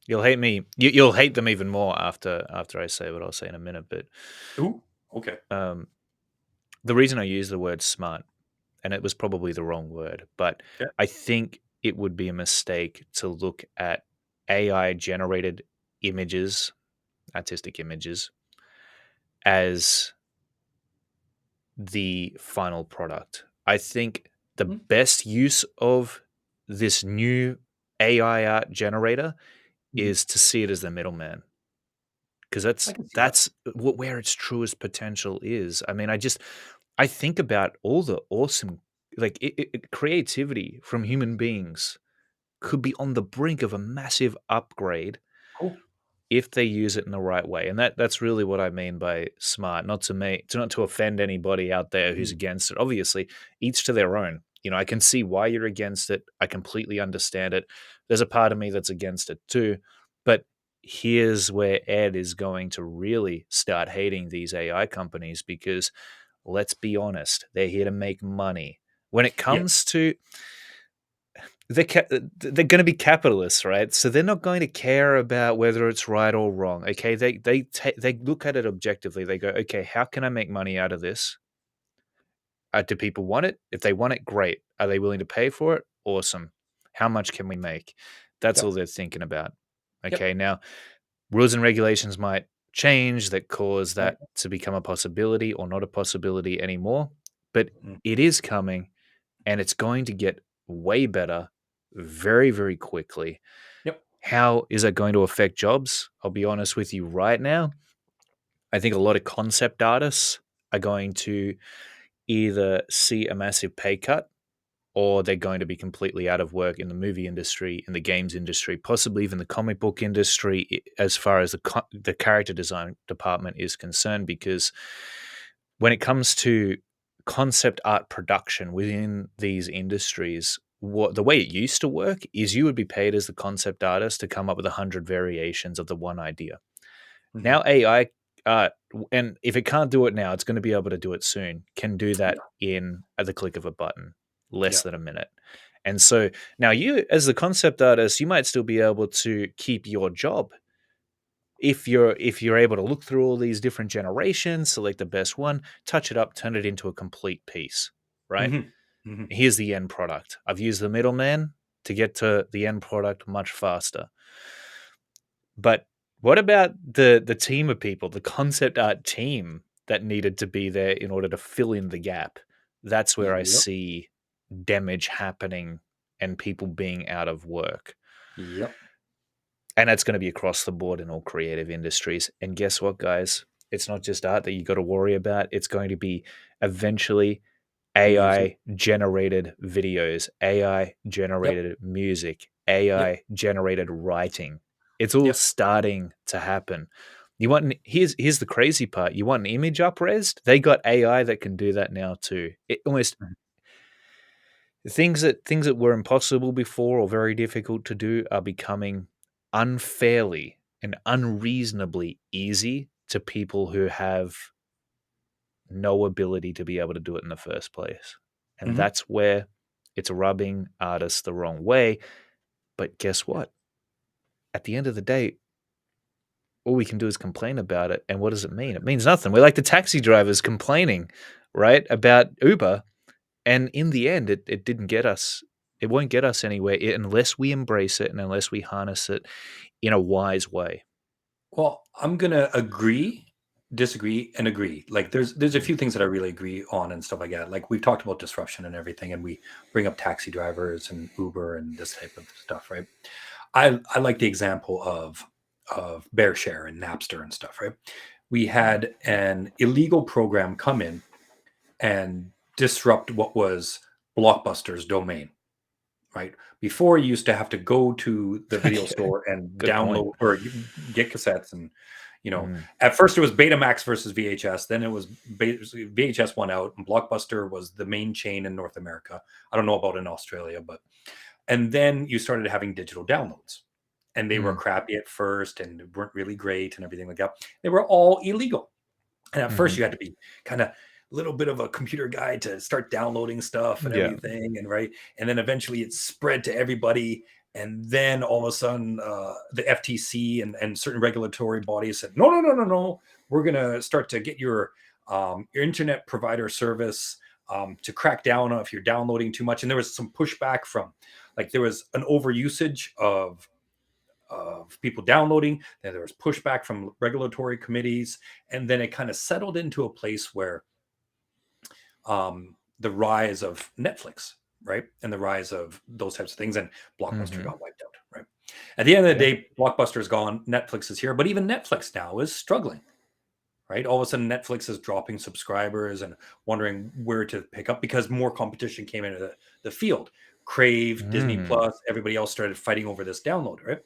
you'll hate me. You'll hate them even more after I say what I'll say in a minute. But Ooh, okay. um, the reason I use the word smart, and it was probably the wrong word, but Yeah. I think it would be a mistake to look at AI generated images, artistic images, as the final product. I think the Mhm. best use of this new AI art generator Mhm. is to see it as the middleman, because I that's can see that. that's where its truest potential is. I mean, I think about all the awesome, like creativity from human beings could be on the brink of a massive upgrade Cool. if they use it in the right way. And that's really what I mean by smart, not to offend anybody out there who's Mhm. against it. Obviously, each to their own. I can see why you're against it. I completely understand it. There's a part of me that's against it too. But here's where Ed is going to really start hating these AI companies, because let's be honest, they're here to make money. When it Yeah. comes to they're going to be capitalists, right? So they're not going to care about whether it's right or wrong. Okay, they look at it objectively. They go, okay, how can I make money out of this? Do people want it? If they want it, great. Are they willing to pay for it? Awesome. How much can we make? That's all Yep. they're thinking about. Yep. Okay, now rules and regulations might change that cause Right. that to become a possibility or not a possibility anymore, but Mm. it is coming, and it's going to get way better very, very quickly. Yep. How is that going to affect jobs? I'll be honest with you right now. I think a lot of concept artists are going to either see a massive pay cut, or they're going to be completely out of work in the movie industry, in the games industry, possibly even the comic book industry, as far as the character design department is concerned. Because when it comes to concept art production within these industries, what the way it used to work is you would be paid as the concept artist to come up with 100 variations of the one idea. Mhm. Now AI, uh, and if it can't do it now, it's going to be able to do it soon. Can do that Yeah. in at the click of a button, less Yeah. than a minute. And so now you, as the concept artist, you might still be able to keep your job if you're able to look through all these different generations, select the best one, touch it up, turn it into a complete piece, right? Mhm. Mhm. Here's the end product. I've used the middleman to get to the end product much faster. But what about the team of people, the concept art team that needed to be there in order to fill in the gap? That's where I Yep. see damage happening and people being out of work. Yep. And that's going to be across the board in all creative industries. And guess what, guys? It's not just art that you got to worry about. It's going to be eventually Music. AI generated videos, AI Yep. generated music, Yep. AI generated writing. It's all Yep. starting to happen. Here's the crazy part. You want an image upresed? They got AI that can do that now too. It almost Mhm. things that were impossible before or very difficult to do are becoming unfairly and unreasonably easy to people who have no ability to be able to do it in the first place. And Hmm. that's where it's rubbing artists the wrong way. But guess what? At the end of the day, all we can do is complain about it. And what does it mean? It means nothing. We're like the taxi drivers complaining, right, about Uber. And in the end, it didn't get us. It won't get us anywhere unless we embrace it and unless we harness it in a wise way. Well, I'm gonna agree, disagree, and agree. Like there's a Mm. few things that I really agree on and stuff like that. Like we've talked about disruption and everything, and we bring up taxi drivers and Uber and this type of stuff, right? I like the example of BearShare and Napster and stuff, right? We had an illegal program come in and disrupt what was Blockbuster's domain, right? Before you used to have to go to the video Yeah, store and good point. download or get cassettes and Mm. at first it was Betamax versus VHS, then it was VHS won out and Blockbuster was the main chain in North America. I don't know about in Australia, but and then you started having digital downloads. And they were Mm. crappy at first and weren't really great and everything like that. They were all illegal. And at first Hmm. you had to be kind of a little bit of a computer guy to start downloading stuff and Yeah. everything and right, and then eventually it spread to everybody, and then all of a sudden the FTC and certain regulatory bodies said no, no, no, no, no, we're going to start to get your internet provider service to crack down on if you're downloading too much. And there was some pushback from, like, there was an overusage of people downloading. Then there was pushback from regulatory committees, and then it kind of settled into a place where the rise of Netflix, right, and the rise of those types of things, and Blockbuster Hmm. got wiped out, right. At the end of the Yeah. day, Blockbuster's gone, Netflix is here, but even Netflix now is struggling. Right, all of a sudden, Netflix is dropping subscribers and wondering where to pick up because more competition came into the field. Crave, Disney Mm. Plus, everybody else started fighting over this download. Right,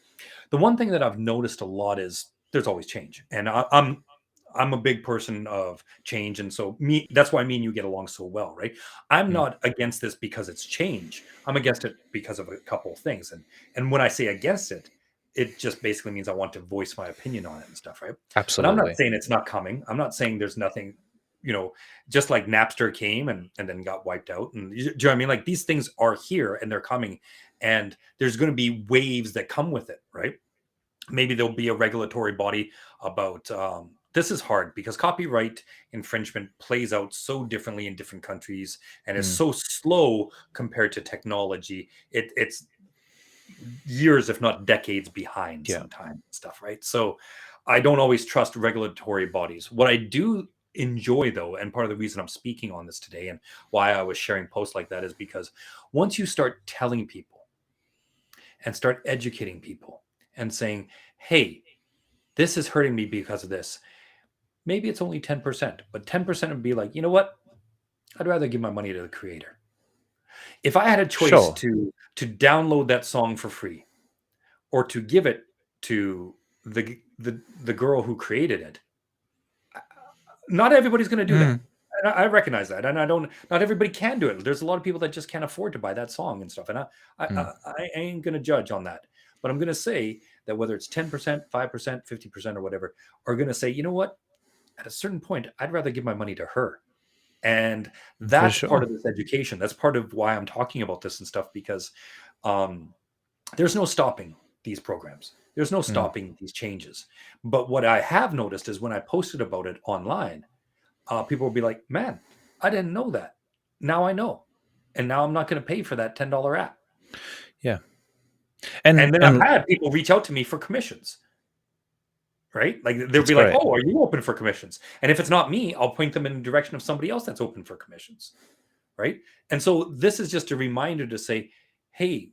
the one thing that I've noticed a lot is there's always change, and I'm a big person of change, and so me that's why me and you get along so well, right? I'm Mm. not against this because it's change. I'm against it because of a couple of things, and when I say against it, it just basically means I want to voice my opinion on it and stuff, right? But I'm not Absolutely. saying it's not coming. I'm not saying there's nothing, you know, just like Napster came and then got wiped out, and do you know what I mean? Like these things are here and they're coming, and there's going to be waves that come with it, right? Maybe there'll be a regulatory body about this is hard because copyright infringement plays out so differently in different countries and is Mm. so slow compared to technology. It's years if not decades behind Yeah. sometimes stuff, right? So I don't always trust regulatory bodies. What I do enjoy though, and part of the reason I'm speaking on this today and why I was sharing posts like that, is because once you start telling people and start educating people and saying, hey, this is hurting me because of this. Maybe it's only 10%, but 10% would be like, you know what? I'd rather give my money to the creator. If I had a choice Sure. to download that song for free or to give it to the girl who created it, not everybody's going to do that. Mm. And I recognize that, and I don't. Not everybody can do it. There's a lot of people that just can't afford to buy that song and stuff. And Mm. I ain't going to judge on that. But I'm going to say that whether it's 10%, 5%, 50%, or whatever, are going to say, you know what? At a certain point, I'd rather give my money to her. And For that's part sure. of this education. That's part of why I'm talking about this and stuff, because um, there's no stopping these programs. There's no Mm. stopping these changes. But what I have noticed is when I posted about it online, people will be like, man, I didn't know that. Now I know. And now I'm not going to pay for that $10 app. Yeah. And then I've And had people reach out to me for commissions, right? Like they'll that's be like, great. oh, are you open for commissions? And if it's not me, I'll point them in the direction of somebody else that's open for commissions, right? And so this is just a reminder to say, hey,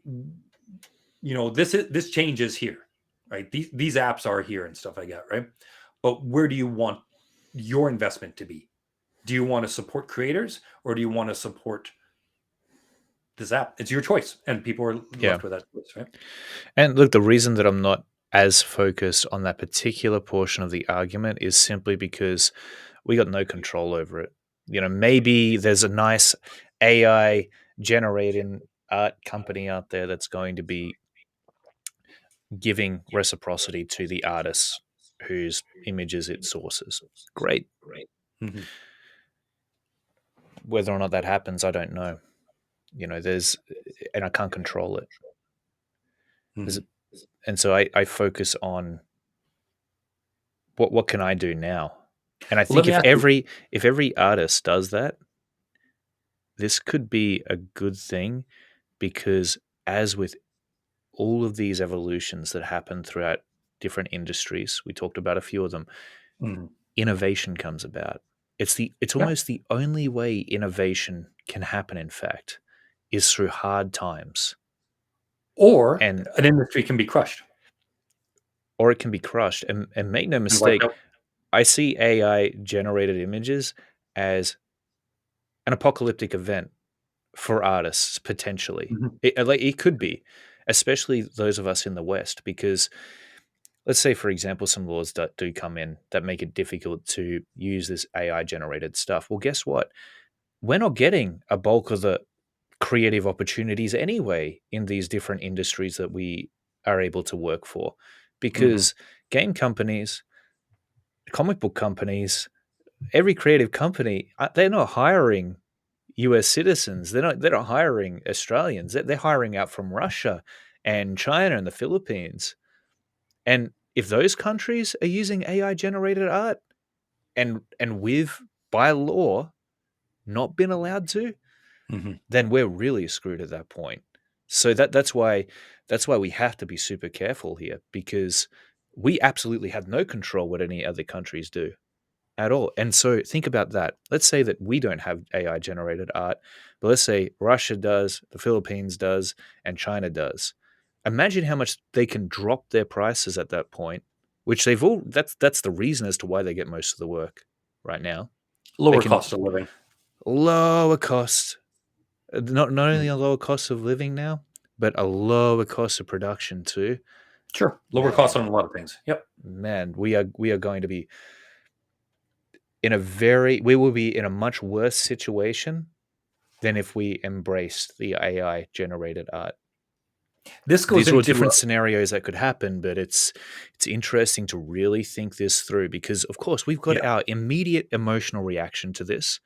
this change is here, right? These apps are here and stuff like that, right? But where do you want your investment to be? Do you want to support creators or do you want to support this app? It's your choice, and people are Yeah. left with that choice, right? And look, the reason that I'm not as focused on that particular portion of the argument is simply because we got no control over it. Maybe there's a nice AI generating art company out there that's going to be giving reciprocity to the artists whose images it sources. Great. Hmm. Whether or not that happens, I don't know. There's, and I can't control it. There's, Hmm. and so I focus on what can I do now. And I Well, let think me if ask you. every artist does that, this could be a good thing because as with all of these evolutions that happen throughout different industries, we talked about a few of them, Mhm. innovation comes about. It's Yeah. almost the only way innovation can happen, in fact, is through hard times. Or And an industry can be crushed or it can be crushed. And make no and wiped mistake, out. I see AI generated images as an apocalyptic event for artists potentially. Mhm. It could be, especially those of us in the West, because let's say, for example, some laws that do come in that make it difficult to use this AI generated stuff. Well, guess what? We're not getting a bulk of the creative opportunities anyway in these different industries that we are able to work for Mhm. because game companies, comic book companies, every creative company, they're not hiring US citizens. They're not hiring Australians. They're hiring out from Russia and China and the Philippines. And if those countries are using AI generated art and we've by law not been allowed to, Mhm. then we're really screwed at that point. So that's why we have to be super careful here because we absolutely have no control what any other countries do at all. And so think about that. Let's say that we don't have AI generated art, but let's say Russia does, the Philippines does, and China does. Imagine how much they can drop their prices at that point, which they've all that's the reason as to why they get most of the work right now. They Lower can cost of living. lower cost, not only Mhm. a lower cost of living now, but a lower cost of production too. Sure. Lower cost Man, on a lot of things. Yep. man, we are going to be we will be in a much worse situation than if we embraced the AI generated art. This goes These are all into different scenarios that could happen, but it's interesting to really think this through because of course we've got yeah. our immediate emotional reaction to this,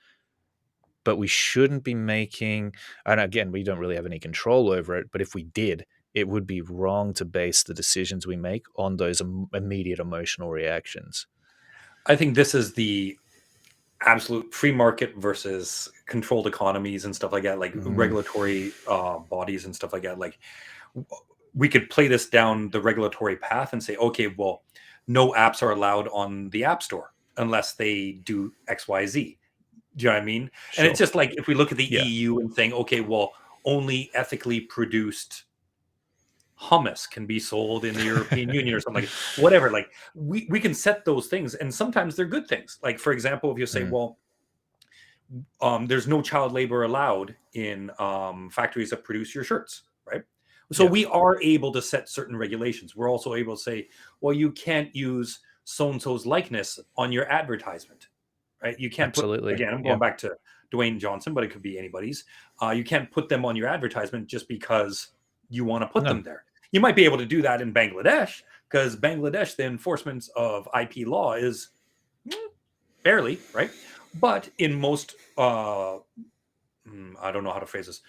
but we shouldn't be making, and again, we don't really have any control over it, but if we did, it would be wrong to base the decisions we make on those immediate emotional reactions. I think this is the absolute free market versus controlled economies and stuff like that, like Mm, regulatory bodies and stuff like that. Like we could play this down the regulatory path and say, okay, well, no apps are allowed on the App Store unless they do XYZ. Do you know what I mean? And it's sure. just like if we look at the Yeah. EU and saying, okay, well, only ethically produced hummus can be sold in the European Union or something like whatever. Like we can set those things, and sometimes they're good things. Like for example, if you say, Mm, well, there's no child labor allowed in factories that produce your shirts, right? So yeah. we are able to set certain regulations. We're also able to say, well, you can't use so and so's likeness on your advertisement, right? You can't put, Absolutely. again, I'm Yeah. going back to Dwayne Johnson, but it could be anybody's. You can't put them on your advertisement just because you want to put No. them there. You might be able to do that in Bangladesh because Bangladesh, the enforcement of IP law is barely, right? But in most, I don't know how to phrase this,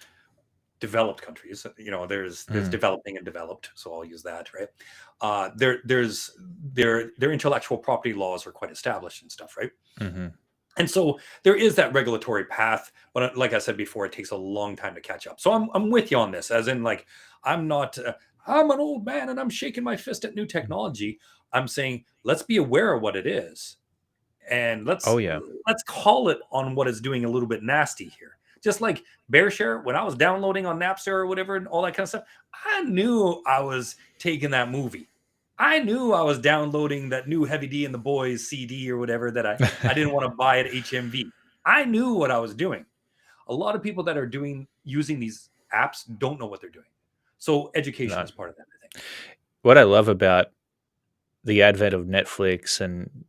developed countries, there's Mm, developing and developed, so I'll use that, right? There's their intellectual property laws are quite established and stuff, right? hmm. And so there is that regulatory path, but like I said before, it takes a long time to catch up. So I'm with you on this, as in like I'm not I'm an old man and I'm shaking my fist at new technology. I'm saying let's be aware of what it is and Oh yeah. let's call it on what it's doing a little bit nasty here. Just like BearShare, when I was downloading on Napster or whatever and all that kind of stuff, I knew I was taking that movie. I knew I was downloading that new Heavy D and the Boys CD or whatever that I didn't want to buy at HMV. I knew what I was doing. A lot of people that are doing using these apps don't know what they're doing. So education No. is part of that, I think. What I love about the advent of Netflix and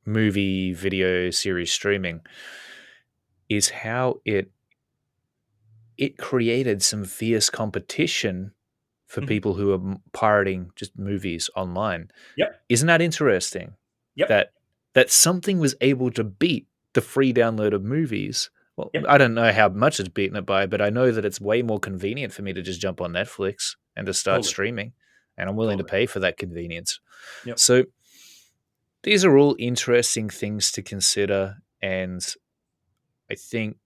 movie video series streaming is how it created some fierce competition for Mhm. people who are pirating just movies online. Yep. Isn't that interesting? Yep. That that something was able to beat the free download of movies. Well, Yep. I don't know how much it's beaten it by, but I know that it's way more convenient for me to just jump on Netflix and to start Totally. streaming, and I'm willing to Totally. pay for that convenience. Yep. So these are all interesting things to consider, and I think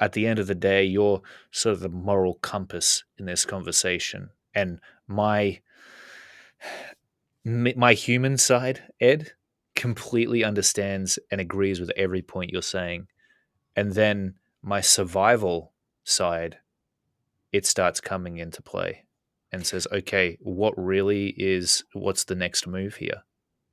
at the end of the day, you're sort of the moral compass in this conversation. And my my human side, Ed, completely understands and agrees with every point you're saying. And then my survival side, it starts coming into play and says, okay, what's the next move here?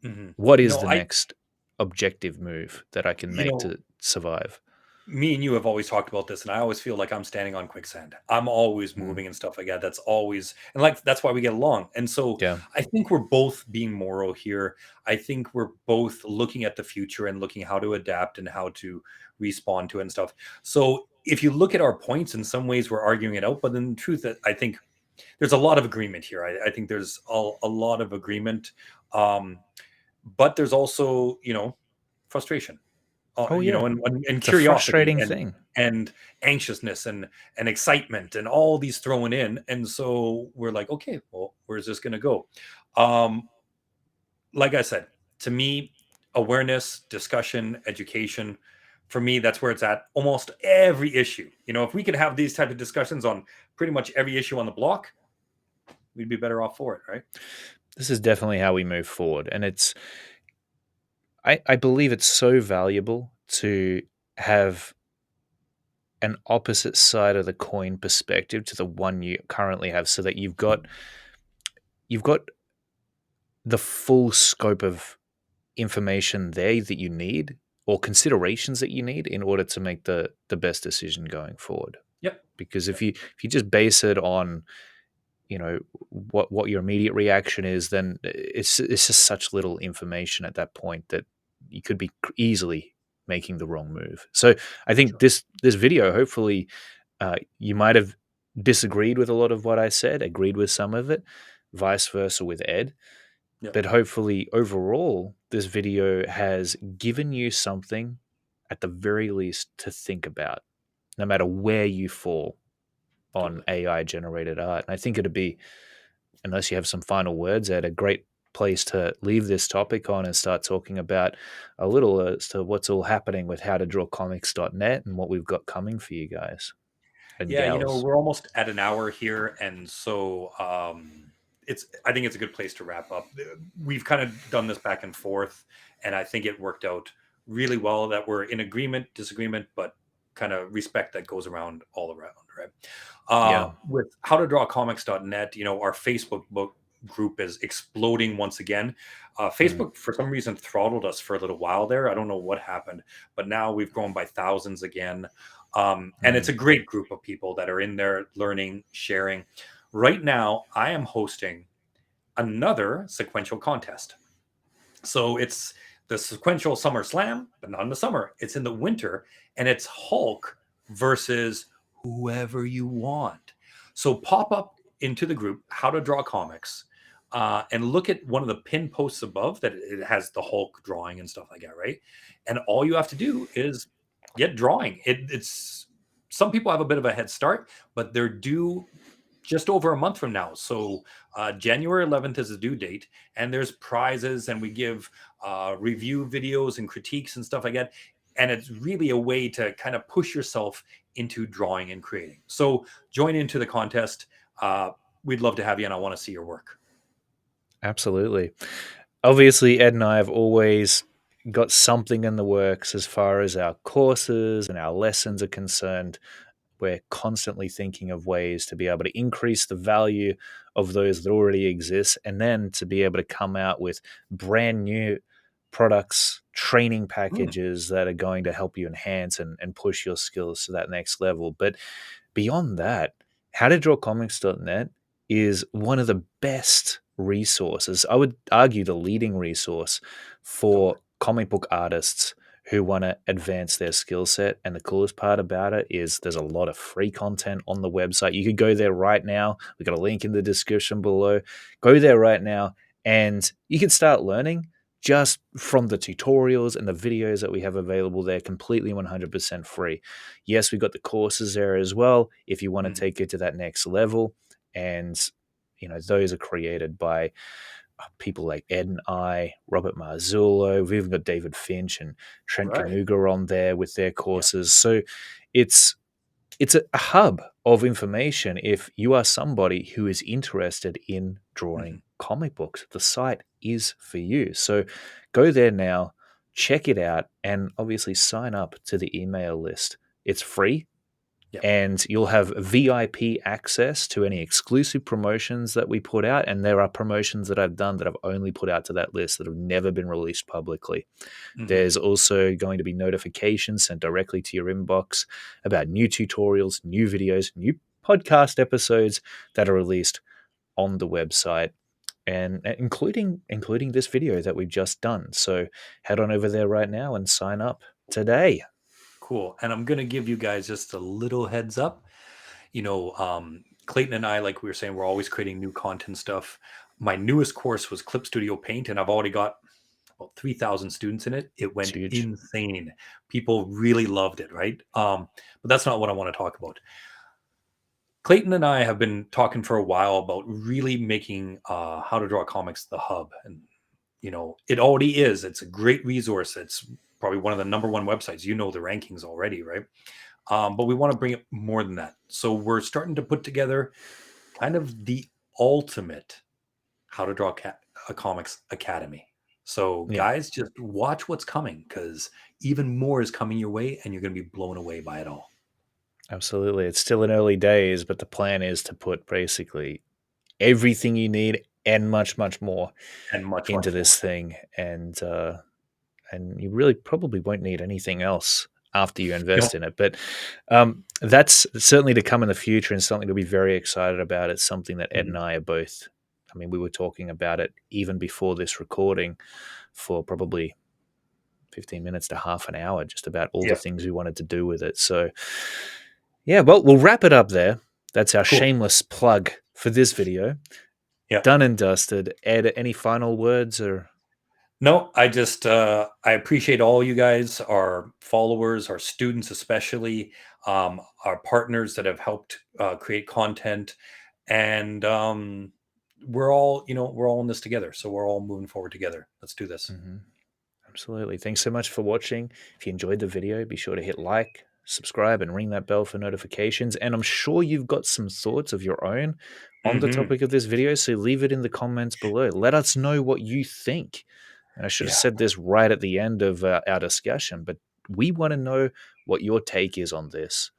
Mhm. What You is know, the I next objective move that I can you make know, to survive? me and you have always talked about this, and I always feel like I'm standing on quicksand. I'm always Mm, moving and stuff like that. That's always, and like that's why we get along. And so yeah. I think we're both being moral here. I think we're both looking at the future and looking how to adapt and how to respond to it and stuff. So if you look at our points, in some ways we're arguing it out, but in truth, I think there's a lot of agreement here. I think there's a lot of agreement, um, but there's also frustration, Oh, yeah. and It's a curiosity frustrating and thing. anxiousness and excitement and all these thrown in, and so we're like, okay, well, where's this going to go? Um, like I said, to me, awareness, discussion, education, for me, that's where it's at. Almost every issue. If we could have these type of discussions on pretty much every issue on the block, we'd be better off for it, right? This is definitely how we move forward. And I believe it's so valuable to have an opposite side of the coin perspective to the one you currently have so that you've got the full scope of information there that you need or considerations that you need in order to make the best decision going forward. Yep. Because if Yep. you just base it on what your immediate reaction is, then it's just such little information at that point that you could be easily making the wrong move. So I think Sure. this video, hopefully, you might have disagreed with a lot of what I said, agreed with some of it, vice versa with Ed. Yep. But hopefully, overall, this video has given you something at the very least to think about, no matter where you fall on Totally. AI generated art. And I think it'd be, unless you have some final words, Ed, a great place to leave this topic on and start talking about a little as to what's all happening with howtodrawcomics.net and what we've got coming for you guys and Yeah, gals. we're almost at an hour here, and so it's. I think it's a good place to wrap up. We've kind of done this back and forth, and I think it worked out really well. That we're in agreement, disagreement, but kind of respect that goes around all around, right? Yeah. With howtodrawcomics.net, our Facebook book group is exploding once again. Mm, Facebook, for some reason, throttled us for a little while there. I don't know what happened, but now we've grown by thousands again. And it's mm, a great group of people that are in there learning, sharing. Right now, I am hosting another sequential contest. So it's the sequential Summer Slam, but not in the summer. It's in the winter, and it's Hulk versus whoever you want. So pop up into the group, How to Draw Comics, and look at one of the pin posts above that it has the Hulk drawing and stuff like that, right? And all you have to do is get drawing. It's some people have a bit of a head start, but they're due just over a month from now. So January 11th is the due date, and there's prizes, and we give review videos and critiques and stuff like that. And it's really a way to kind of push yourself into drawing and creating. So join into the contest. We'd love to have you, and I want to see your work. absolutely. Obviously, Ed and I have always got something in the works as far as our courses and our lessons are concerned. We're constantly thinking of ways to be able to increase the value of those that already exist and then to be able to come out with brand new products, training Hmm, packages that are going to help you enhance and push your skills to that next level. But beyond that, howtodrawcomics.net is one of the best resources. I would argue the leading resource totally. for comic book artists who want to advance their skill set. And the coolest part about it is there's a lot of free content on the website. You could go there right now. We've got a link in the description below. Go there right now and you can start learning just from the tutorials and the videos that we have available there, completely 100% free. Yes, we've got the courses there as well if you want to Mhm. take it to that next level. And, those are created by people like Ed and I, Robert Marzullo. We've even got David Finch and Trent Right. Kanuga on there with their Yeah. courses. So it's it's a hub of information if you are somebody who is interested in Mhm. drawing comic books. The site is for you. So go there now, check it out, and obviously sign up to the email list. It's free Yep. and you'll have VIP access to any exclusive promotions that we put out. And there are promotions that I've done that I've only put out to that list that have never been released publicly. Mhm. There's also going to be notifications sent directly to your inbox about new tutorials, new videos, new podcast episodes that are released on the website. And including this video that we've just done. So head on over there right now and sign up today. Cool. And I'm gonna give you guys just a little heads up. Clayton and I, like we were saying, we're always creating new content stuff. My newest course was Clip Studio Paint, and I've already got about 3,000 students in it. It It's went huge. insane. People really loved it, right? But that's not what I want to talk about. Clayton and I have been talking for a while about really making How to Draw Comics the hub. And, it already is. It's a great resource. It's probably one of the number one websites. You know the rankings already, right? But we want to bring it more than that. So we're starting to put together kind of the ultimate How to Draw a Comics Academy. So, Yeah. guys, just watch what's coming because even more is coming your way and you're going to be blown away by it all Absolutely. It's still in early days, but the plan is to put basically everything you need and much, much more and much, into much this more. thing. And you really probably won't need anything else after you No. invest in it. But that's certainly to come in the future and something to be very excited about. It's something that Ed Mhm. and I are both. I mean, we were talking about it even before this recording for probably 15 minutes to half an hour, just about all the Yeah. things we wanted to do with it. So, yeah, well, we'll wrap it up there. That's our Cool. shameless plug for this video. Yeah. Done and dusted. Ed, any final words or No, I appreciate all you guys, our followers, our students, especially our partners that have helped create content, and we're all in this together. So we're all moving forward together. Let's do this. Mhm. Absolutely. Thanks so much for watching. If you enjoyed the video, be sure to hit like, subscribe, and ring that bell for notifications. And I'm sure you've got some thoughts of your own on the Hmm. topic of this video, so leave it in the comments below. Let us know what you think. And I should have Yeah, said this right at the end of our discussion, but we want to know what your take is on this.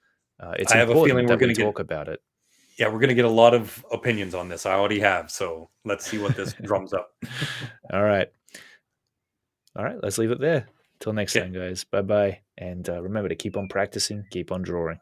It's I have a feeling important that we talk about it. we're gonna get a lot of opinions on this. I already have. So let's see what this drums up. All right. All right. Let's leave it there. Till next Okay. time, guys. Bye bye. And remember to keep on practicing, keep on drawing.